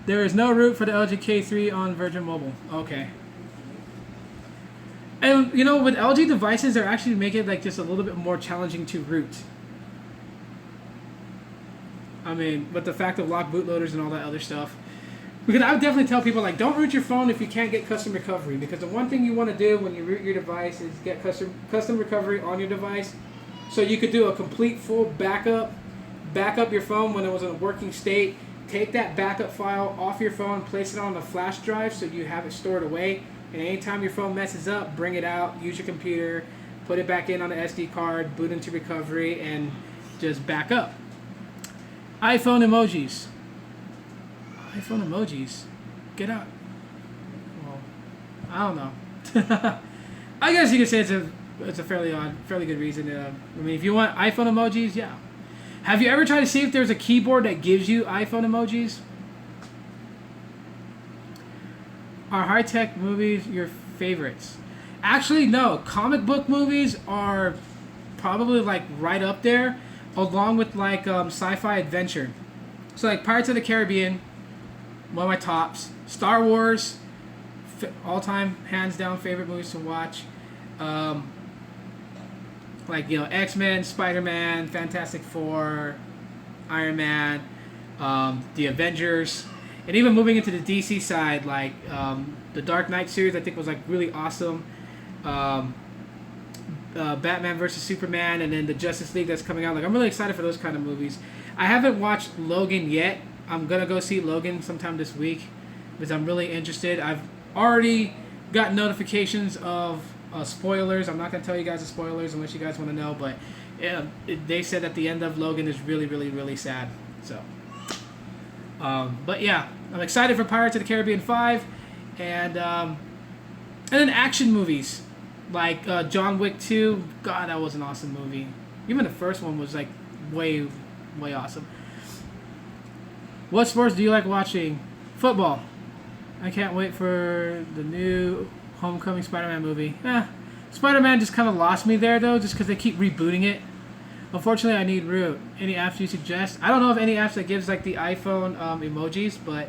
Speaker 1: There is no root for the LG K3 on Virginmobile. Okay. And you know, with LG devices, they're actually making it like just a little bit more challenging to root. I mean, with the fact of locked bootloaders and all that other stuff. Because I would definitely tell people, like, don't root your phone if you can't get custom recovery. Because the one thing you want to do when you root your device is get custom recovery on your device. So you could do a complete full backup your phone when it was in a working state. Take that backup file off your phone, place it on a flash drive so you have it stored away. And anytime your phone messes up, bring it out, use your computer, put it back in on the SD card, boot into recovery, and just back up. iPhone emojis. iPhone emojis? Get out. Well, I don't know. I guess you could say it's a fairly good reason. I mean, if you want iPhone emojis, yeah. Have you ever tried to see if there's a keyboard that gives you iPhone emojis? Are high-tech movies your favorites? Actually, no. Comic book movies are probably like right up there, along with like sci-fi adventure. So like Pirates of the Caribbean, one of my tops. Star Wars, all-time hands down favorite movies to watch. Like, you know, X-Men, Spider-Man, Fantastic Four, Iron Man, the Avengers, and even moving into the DC side, like the Dark Knight series, I think was like really awesome. Batman versus Superman, and then the Justice League that's coming out. Like, I'm really excited for those kind of movies. I haven't watched Logan yet. I'm gonna go see Logan sometime this week because I'm really interested. I've already got notifications of spoilers. I'm not gonna tell you guys the spoilers unless you guys want to know, but yeah, they said that the end of Logan is really, really, really sad. So, but yeah, I'm excited for Pirates of the Caribbean 5, and then action movies like John Wick 2. God, that was an awesome movie. Even the first one was like way, way awesome. What sports do you like watching? Football. I can't wait for the new Homecoming Spider-Man movie. Spider-Man just kind of lost me there, though, just because they keep rebooting it. Unfortunately, I need root. Any apps you suggest? I don't know of any apps that gives like the iPhone emojis, but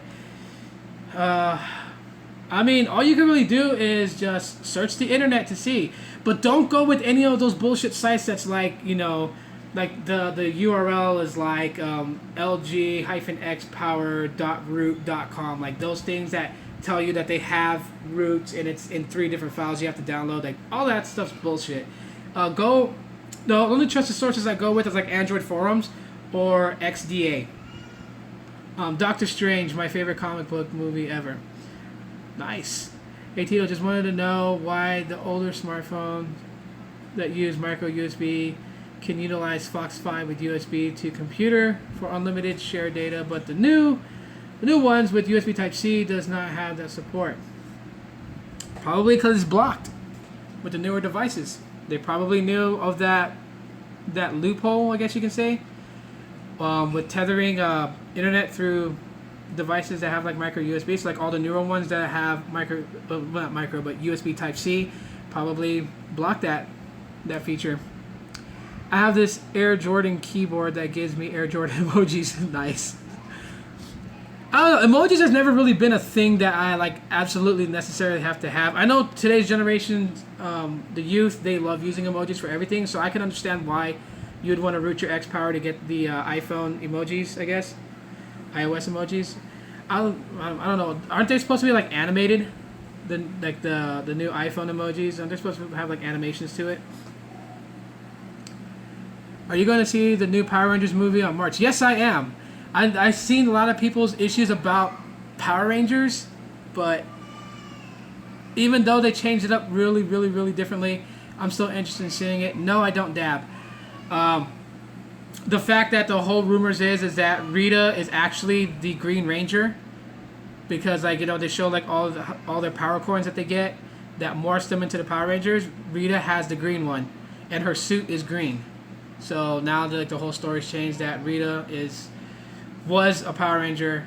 Speaker 1: I mean, all you can really do is just search the internet to see. But don't go with any of those bullshit sites that's like, you know, like the URL is like lg-xpower.root.com. Like those things that tell you that they have roots and it's in 3 different files you have to download. Like all that stuff's bullshit. The only trusted sources I go with is like Android forums or XDA. Doctor Strange, my favorite comic book movie ever. Nice. Hey Tito, just wanted to know why the older smartphones that use micro USB can utilize Fox 5 with USB to computer for unlimited shared data, but the new ones with USB Type-C does not have that support. Probably because it's blocked with the newer devices. They probably knew of that loophole, I guess you can say, with tethering internet through devices that have like micro USB. So like all the newer ones that have not micro, but USB Type-C probably block that feature. I have this Air Jordan keyboard that gives me Air Jordan emojis. Nice. I don't know, emojis has never really been a thing that I like absolutely necessarily have to have. I know today's generation, the youth, they love using emojis for everything, so I can understand why you'd want to root your Xpower to get the iPhone emojis, I guess. iOS emojis. I don't know. Aren't they supposed to be like animated? The new iPhone emojis, aren't they supposed to have like animations to it? Are you going to see the new Power Rangers movie on March? Yes, I am. I've seen a lot of people's issues about Power Rangers, but even though they changed it up really, really, really differently, I'm still interested in seeing it. No, I don't dab. The fact that the whole rumors is that Rita is actually the Green Ranger, because like, you know, they show like all their power coins that they get that morphs them into the Power Rangers. Rita has the green one, and her suit is green. So now like the whole story's changed that Rita was a Power Ranger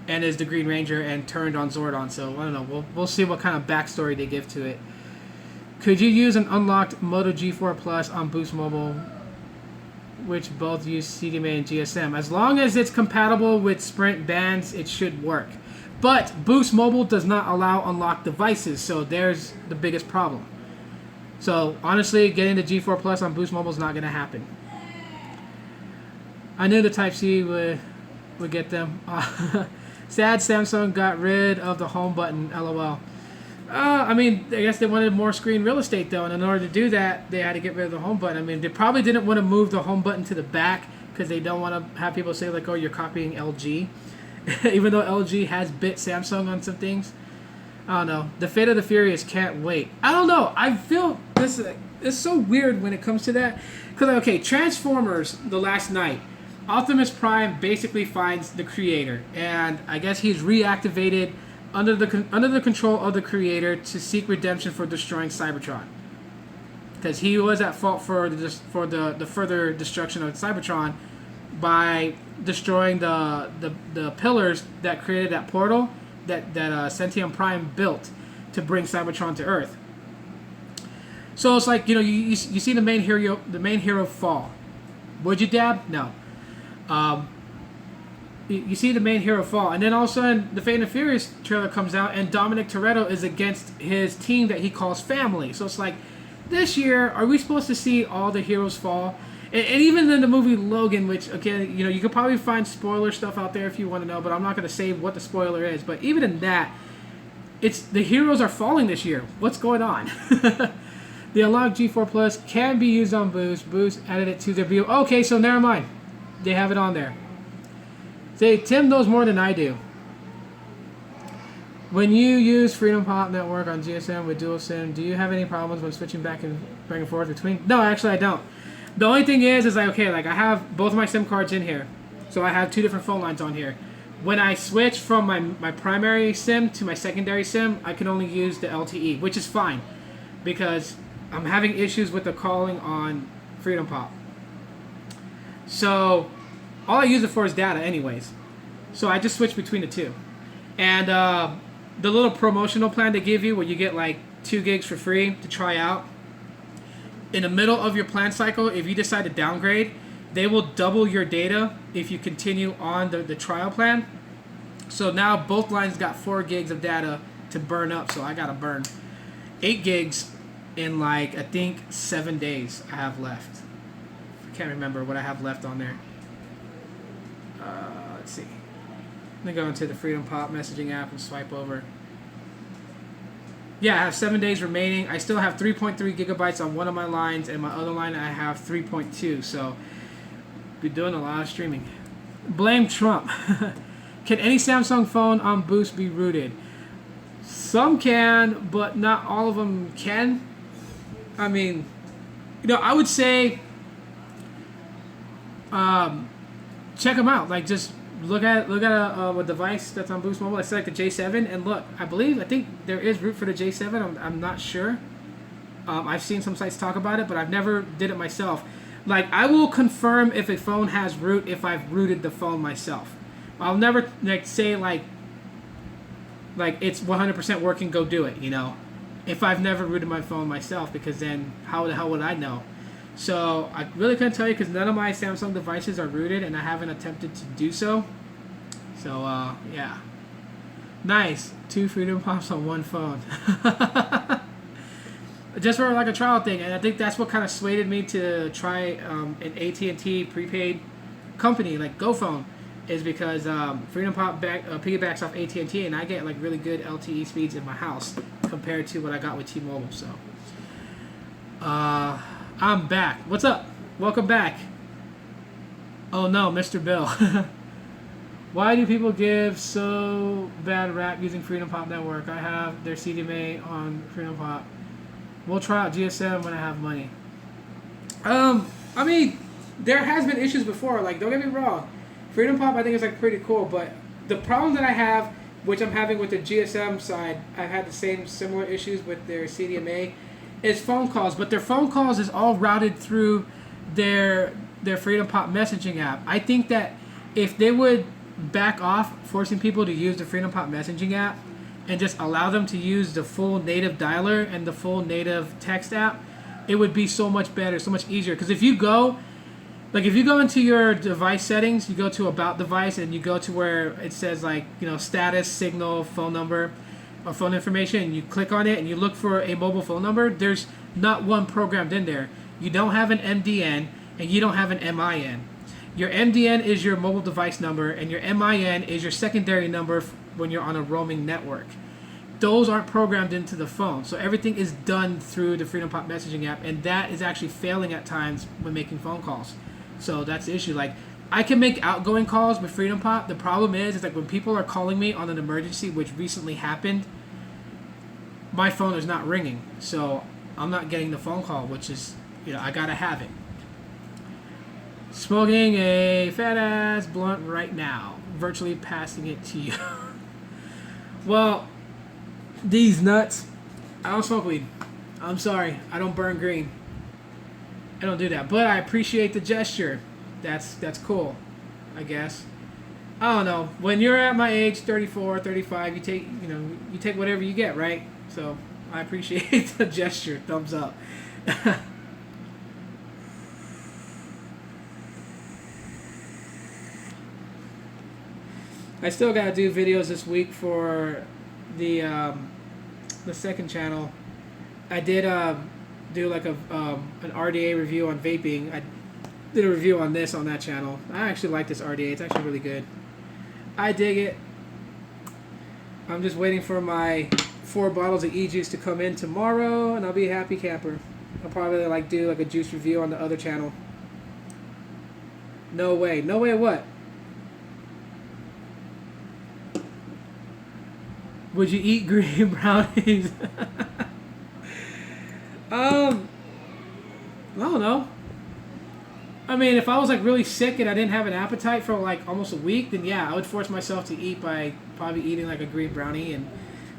Speaker 1: and is the Green Ranger and turned on Zordon. So I don't know. We'll see what kind of backstory they give to it. Could you use an unlocked Moto G4 Plus on Boost Mobile, which both use CDMA and GSM? As long as it's compatible with Sprint bands, it should work. But Boost Mobile does not allow unlocked devices, so there's the biggest problem. So honestly, getting the G4 Plus on Boost Mobile is not going to happen. I knew the Type-C would get them. Sad Samsung got rid of the home button, LOL. I mean, I guess they wanted more screen real estate, though, and in order to do that, they had to get rid of the home button. I mean, they probably didn't want to move the home button to the back because they don't want to have people say, like, oh, you're copying LG. Even though LG has bit Samsung on some things. I don't know. The Fate of the Furious can't wait. I don't know. I feel this is so weird when it comes to that. Because, okay, Transformers, The Last Night. Optimus Prime basically finds the creator. And I guess he's reactivated under the control of the creator to seek redemption for destroying Cybertron. Because he was at fault for the further destruction of Cybertron by destroying the pillars that created that portal that Sentium Prime built to bring Cybertron to Earth. So it's like, you know, you see the main hero fall. Would you dab? No. You see the main hero fall, and then all of a sudden the Fate and the Furious trailer comes out, and Dominic Toretto is against his team that he calls family. So it's like, this year, are we supposed to see all the heroes fall? And even in the movie Logan, which, again, you know, you could probably find spoiler stuff out there if you want to know, but I'm not going to say what the spoiler is. But even in that, it's the heroes are falling this year. What's going on? The unlocked G4 Plus can be used on Boost. Boost added it to their view. Okay, so never mind. They have it on there. Say, Tim knows more than I do. When you use Freedom Pop Network on GSM with dual SIM, do you have any problems when switching back and forth between? No, actually I don't. The only thing is like, okay, like I have both my SIM cards in here. So I have 2 different phone lines on here. When I switch from my primary SIM to my secondary SIM, I can only use the LTE, which is fine. Because I'm having issues with the calling on Freedom Pop. So all I use it for is data anyways. So I just switch between the two. And the little promotional plan they give you where you get like 2 gigs for free to try out, in the middle of your plan cycle, if you decide to downgrade, they will double your data if you continue on the trial plan. So now both lines got 4 gigs of data to burn up. So I got to burn 8 gigs in like, I think 7 days I have left. I can't remember what I have left on there. Let's see. I'm going to go into the Freedom Pop messaging app and swipe over. Yeah, I have 7 days remaining. I still have 3.3 gigabytes on one of my lines, and my other line I have 3.2. So, be doing a lot of streaming. Blame Trump. Can any Samsung phone on Boost be rooted? Some can, but not all of them can. I mean, I would say, check them out. Like, just look at a device that's on Boost Mobile. I select the J7, and look, I think there is root for the J7. I'm not sure. I've seen some sites talk about it, but I've never did it myself. Like, I will confirm if a phone has root if I've rooted the phone myself. I'll never say like it's 100% working, go do it, if I've never rooted my phone myself, because then how the hell would I know? So I really couldn't tell you because none of my Samsung devices are rooted and I haven't attempted to do so. So yeah. Nice. 2 Freedom Pops on one phone. Just for like a trial thing, and I think that's what kind of swayed me to try an AT&T prepaid company like GoPhone, is because Freedom Pop piggybacks off AT&T, and I get like really good LTE speeds in my house compared to what I got with T-Mobile. So I'm back. What's up? Welcome back. Oh no, Mr. Bill. Why do people give so bad rap using Freedom Pop Network? I have their CDMA on Freedom Pop. We'll try out GSM when I have money. I mean, there has been issues before. Like, don't get me wrong. Freedom Pop, I think, is like pretty cool. But the problem that I have, which I'm having with the GSM side, I've had the same similar issues with their CDMA, is phone calls. But their phone calls is all routed through their Freedom Pop messaging app. I think that if they would back off forcing people to use the Freedom Pop messaging app and just allow them to use the full native dialer and the full native text app, it would be so much better, so much easier. Because if you go into your device settings, you go to About Device, and you go to where it says like, status, signal, phone number, or phone information, and you click on it and you look for a mobile phone number, there's not one programmed in there. You don't have an MDN and you don't have an MIN. Your MDN is your mobile device number, and your MIN is your secondary number when you're on a roaming network. Those aren't programmed into the phone. So everything is done through the Freedom Pop messaging app, and that is actually failing at times when making phone calls. So that's the issue. Like, I can make outgoing calls with Freedom Pop. The problem is like when people are calling me on an emergency, which recently happened, my phone is not ringing. So I'm not getting the phone call, which is, I gotta have it. Smoking a fat ass blunt right now. Virtually passing it to you. Well, these nuts. I don't smoke weed. I'm sorry. I don't burn green. I don't do that. But I appreciate the gesture. That's cool, I guess. I don't know. When you're at my age, 34, 35, you take whatever you get, right? So I appreciate the gesture. Thumbs up. I still gotta do videos this week for the second channel. I did do like an RDA review on vaping. I did a review on this on that channel. I actually like this RDA. It's actually really good. I dig it. I'm just waiting for my 4 bottles of e-juice to come in tomorrow, and I'll be a happy camper. I'll probably do a juice review on the other channel. No way. No way what? Would you eat green brownies? I don't know. I mean, if I was really sick and I didn't have an appetite for almost a week, then yeah, I would force myself to eat by probably eating a green brownie and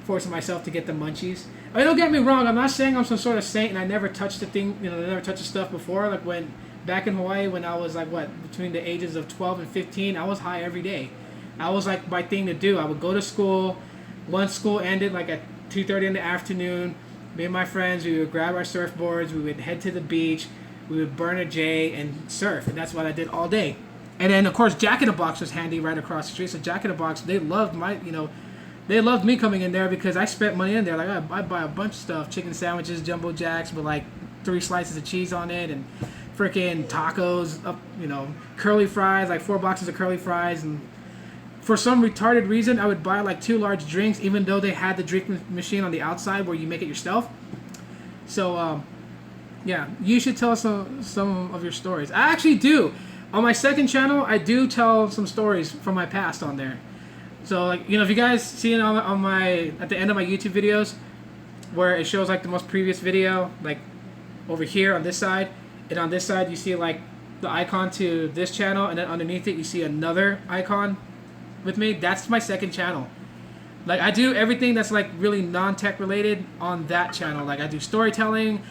Speaker 1: forcing myself to get the munchies. I mean, don't get me wrong. I'm not saying I'm some sort of saint and I never touched the thing. I never touched the stuff before. When back in Hawaii, when I was between the ages of 12 and 15, I was high every day. I was my thing to do. I would go to school. Once school ended, at 2:30 in the afternoon, Me and my friends, we would grab our surfboards, we would head to the beach, we would burn a J and surf, and that's what I did all day. And then, of course, Jack in the Box was handy right across the street. So Jack in the Box, they loved they loved me coming in there because I spent money in there. Like I buy a bunch of stuff, chicken sandwiches, jumbo jacks with like 3 slices of cheese on it, and freaking tacos, curly fries, like 4 boxes of curly fries, and for some retarded reason, I would buy like 2 large drinks, even though they had the drink machine on the outside where you make it yourself. So, yeah, you should tell some of your stories. I actually do. On my second channel, I do tell some stories from my past on there. So, like, if you guys see it on my at the end of my YouTube videos, where it shows like the most previous video, like over here on this side, and on this side you see like the icon to this channel, and then underneath it you see another icon with me. That's my second channel. Like, I do everything that's like really non-tech related on that channel. Like, I do storytelling.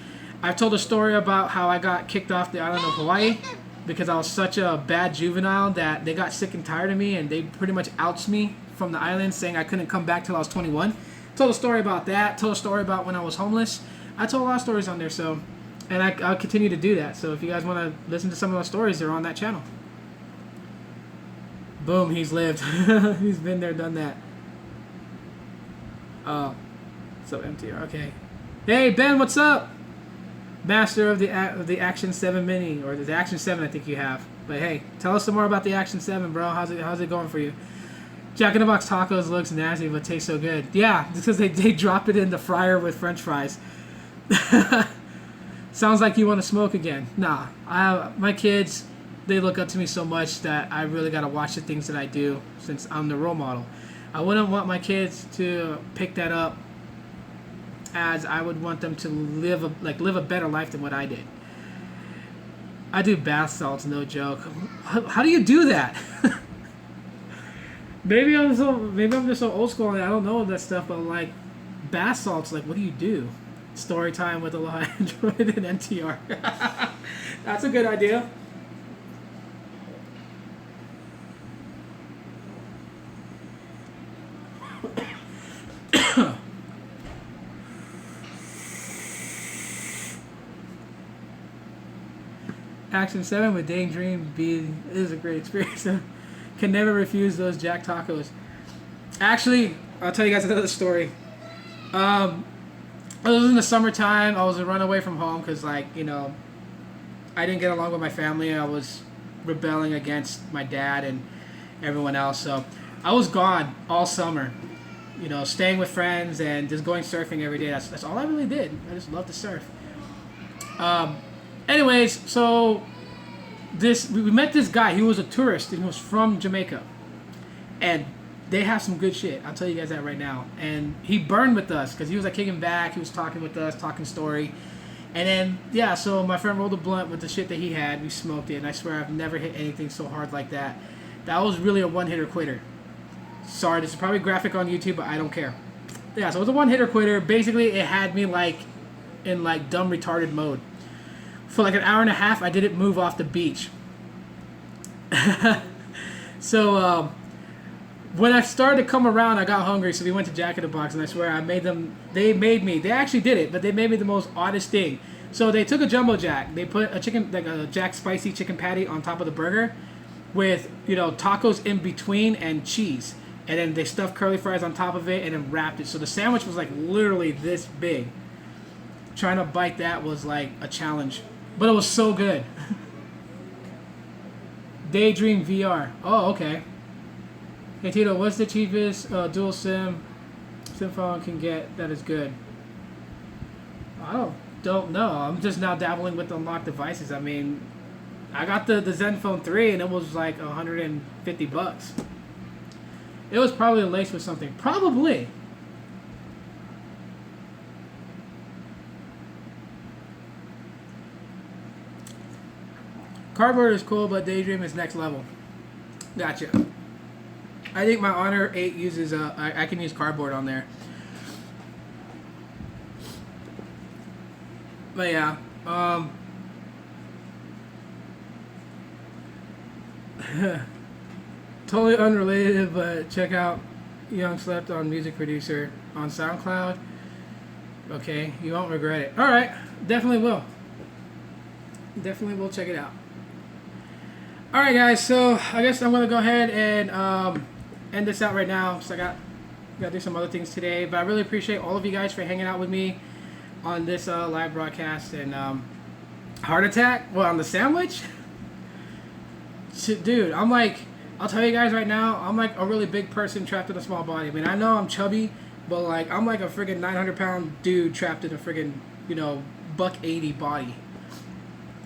Speaker 1: I've told a story about how I got kicked off the island of Hawaii because I was such a bad juvenile that they got sick and tired of me, and they pretty much outs me from the island, saying I couldn't come back till I was 21. Told a story about that. Told a story about when I was homeless. I told a lot of stories on there, so, and I'll continue to do that. So if you guys want to listen to some of those stories, they're on that channel. Boom, he's lived. He's been there, done that. So MTR, okay. Hey Ben, what's up? Master of the Action 7 Mini, or the Action 7, I think you have. But hey, tell us some more about the Action 7, bro. How's it going for you? Jack in the Box tacos looks nasty, but tastes so good. Yeah, because they drop it in the fryer with French fries. Sounds like you want to smoke again. Nah, my kids, they look up to me so much that I really got to watch the things that I do since I'm the role model. I wouldn't want my kids to pick that up, as I would want them to live a better life than what I did. I do bath salts, no joke. How do you do that? maybe I'm just so old school and I don't know that stuff, but like bath salts, like what do you do? Story time with Aloha Android and NTR. That's a good idea. Action 7 with Daydream is a great experience. Can never refuse those Jack tacos. Actually, I'll tell you guys another story. It was in the summertime. I was a runaway from home because, like, I didn't get along with my family. I was rebelling against my dad and everyone else. So I was gone all summer, staying with friends and just going surfing every day. That's all I really did. I just loved to surf. Anyways, so we met this guy. He was a tourist and he was from Jamaica, and they have some good shit. I'll tell you guys that right now. And he burned with us because he was like kicking back. He was talking with us, talking story, and then yeah. So my friend rolled a blunt with the shit that he had. We smoked it, and I swear I've never hit anything so hard like that. That was really a one-hitter quitter. Sorry, this is probably graphic on YouTube, but I don't care. Yeah, so it was a one-hitter quitter. Basically, it had me like in like dumb retarded mode. For like an hour and a half, I didn't move off the beach. So when I started to come around, I got hungry, so we went to Jack in the Box, and I swear they actually did it, but they made me the most oddest thing. So they took a jumbo jack, they put a Jack spicy chicken patty on top of the burger with, tacos in between and cheese. And then they stuffed curly fries on top of it and then wrapped it. So the sandwich was like literally this big. Trying to bite that was like a challenge. But it was so good. Daydream VR. Oh, okay. Hey Tito, what's the cheapest dual SIM phone can get that is good? I don't know. I'm just now dabbling with unlocked devices. I mean, I got the Zenfone 3 and it was like $150. It was probably laced with something. Probably. Cardboard is cool, but Daydream is next level. Gotcha. I think my Honor 8 uses, I can use cardboard on there. But yeah, totally unrelated, but check out Young Slept on Music Producer on SoundCloud. Okay, you won't regret it. All right, definitely will. Definitely will check it out. All right, guys. So I guess I'm gonna go ahead and end this out right now. So I got to do some other things today, but I really appreciate all of you guys for hanging out with me on this live broadcast. And heart attack? Well, on the sandwich? Dude, I'm like, I'll tell you guys right now, I'm like a really big person trapped in a small body. I mean, I know I'm chubby, but like I'm like a friggin' 900-pound dude trapped in a friggin', you know, $180 body.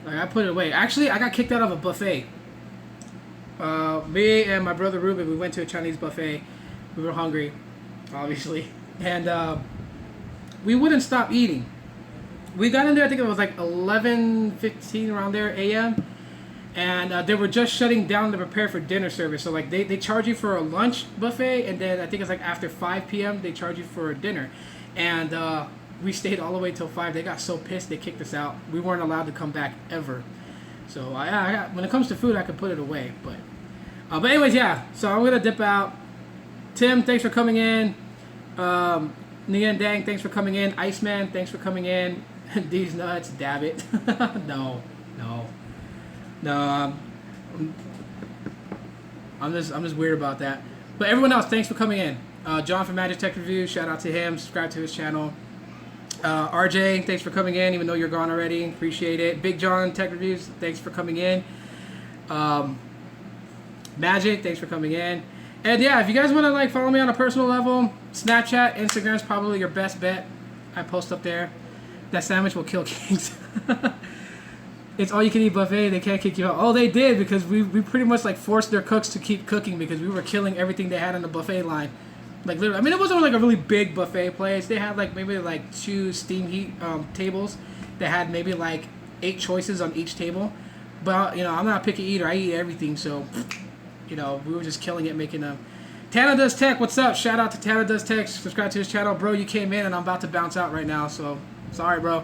Speaker 1: Like, I put it away. Actually, I got kicked out of a buffet. Me and my brother Ruben, we went to a Chinese buffet. We were hungry, obviously, and we wouldn't stop eating. We got in there, I think it was like 11:15 around there a.m. And they were just shutting down to prepare for dinner service. So like they charge you for a lunch buffet, and then I think it's like after 5 p.m. they charge you for a dinner. And we stayed all the way till 5. They got so pissed they kicked us out. We weren't allowed to come back ever. So when it comes to food, I can put it away. But anyways, yeah. So I'm gonna dip out. Tim, thanks for coming in. Nian Dang, thanks for coming in. Iceman, thanks for coming in. These nuts, dab it. No. I'm just weird about that. But everyone else, thanks for coming in. John from Magic Tech Reviews, shout out to him. Subscribe to his channel. RJ, thanks for coming in, even though you're gone already. Appreciate it. Big John Tech Reviews, thanks for coming in. Magic, thanks for coming in. And yeah, if you guys want to like follow me on a personal level, Snapchat, Instagram's probably your best bet. I post up there. That sandwich will kill kings. It's all you can eat buffet. They can't kick you out. Oh, they did, because we pretty much like forced their cooks to keep cooking because we were killing everything they had on the buffet line. Like literally, I mean, it wasn't like a really big buffet place. They had like maybe like 2 steam heat tables. They had maybe like 8 choices on each table. But you know, I'm not a picky eater. I eat everything, so you know, we were just killing it, making them. Tana Does Tech, what's up? Shout out to Tana Does Tech. Subscribe to his channel, bro. You came in and I'm about to bounce out right now, so sorry, bro.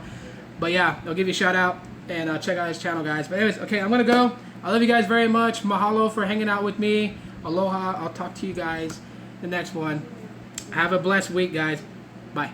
Speaker 1: But yeah, I'll give you a shout out and check out his channel, guys. But anyways, okay, I'm gonna go. I love you guys very much. Mahalo for hanging out with me. Aloha. I'll talk to you guys the next one. Have a blessed week, guys. Bye.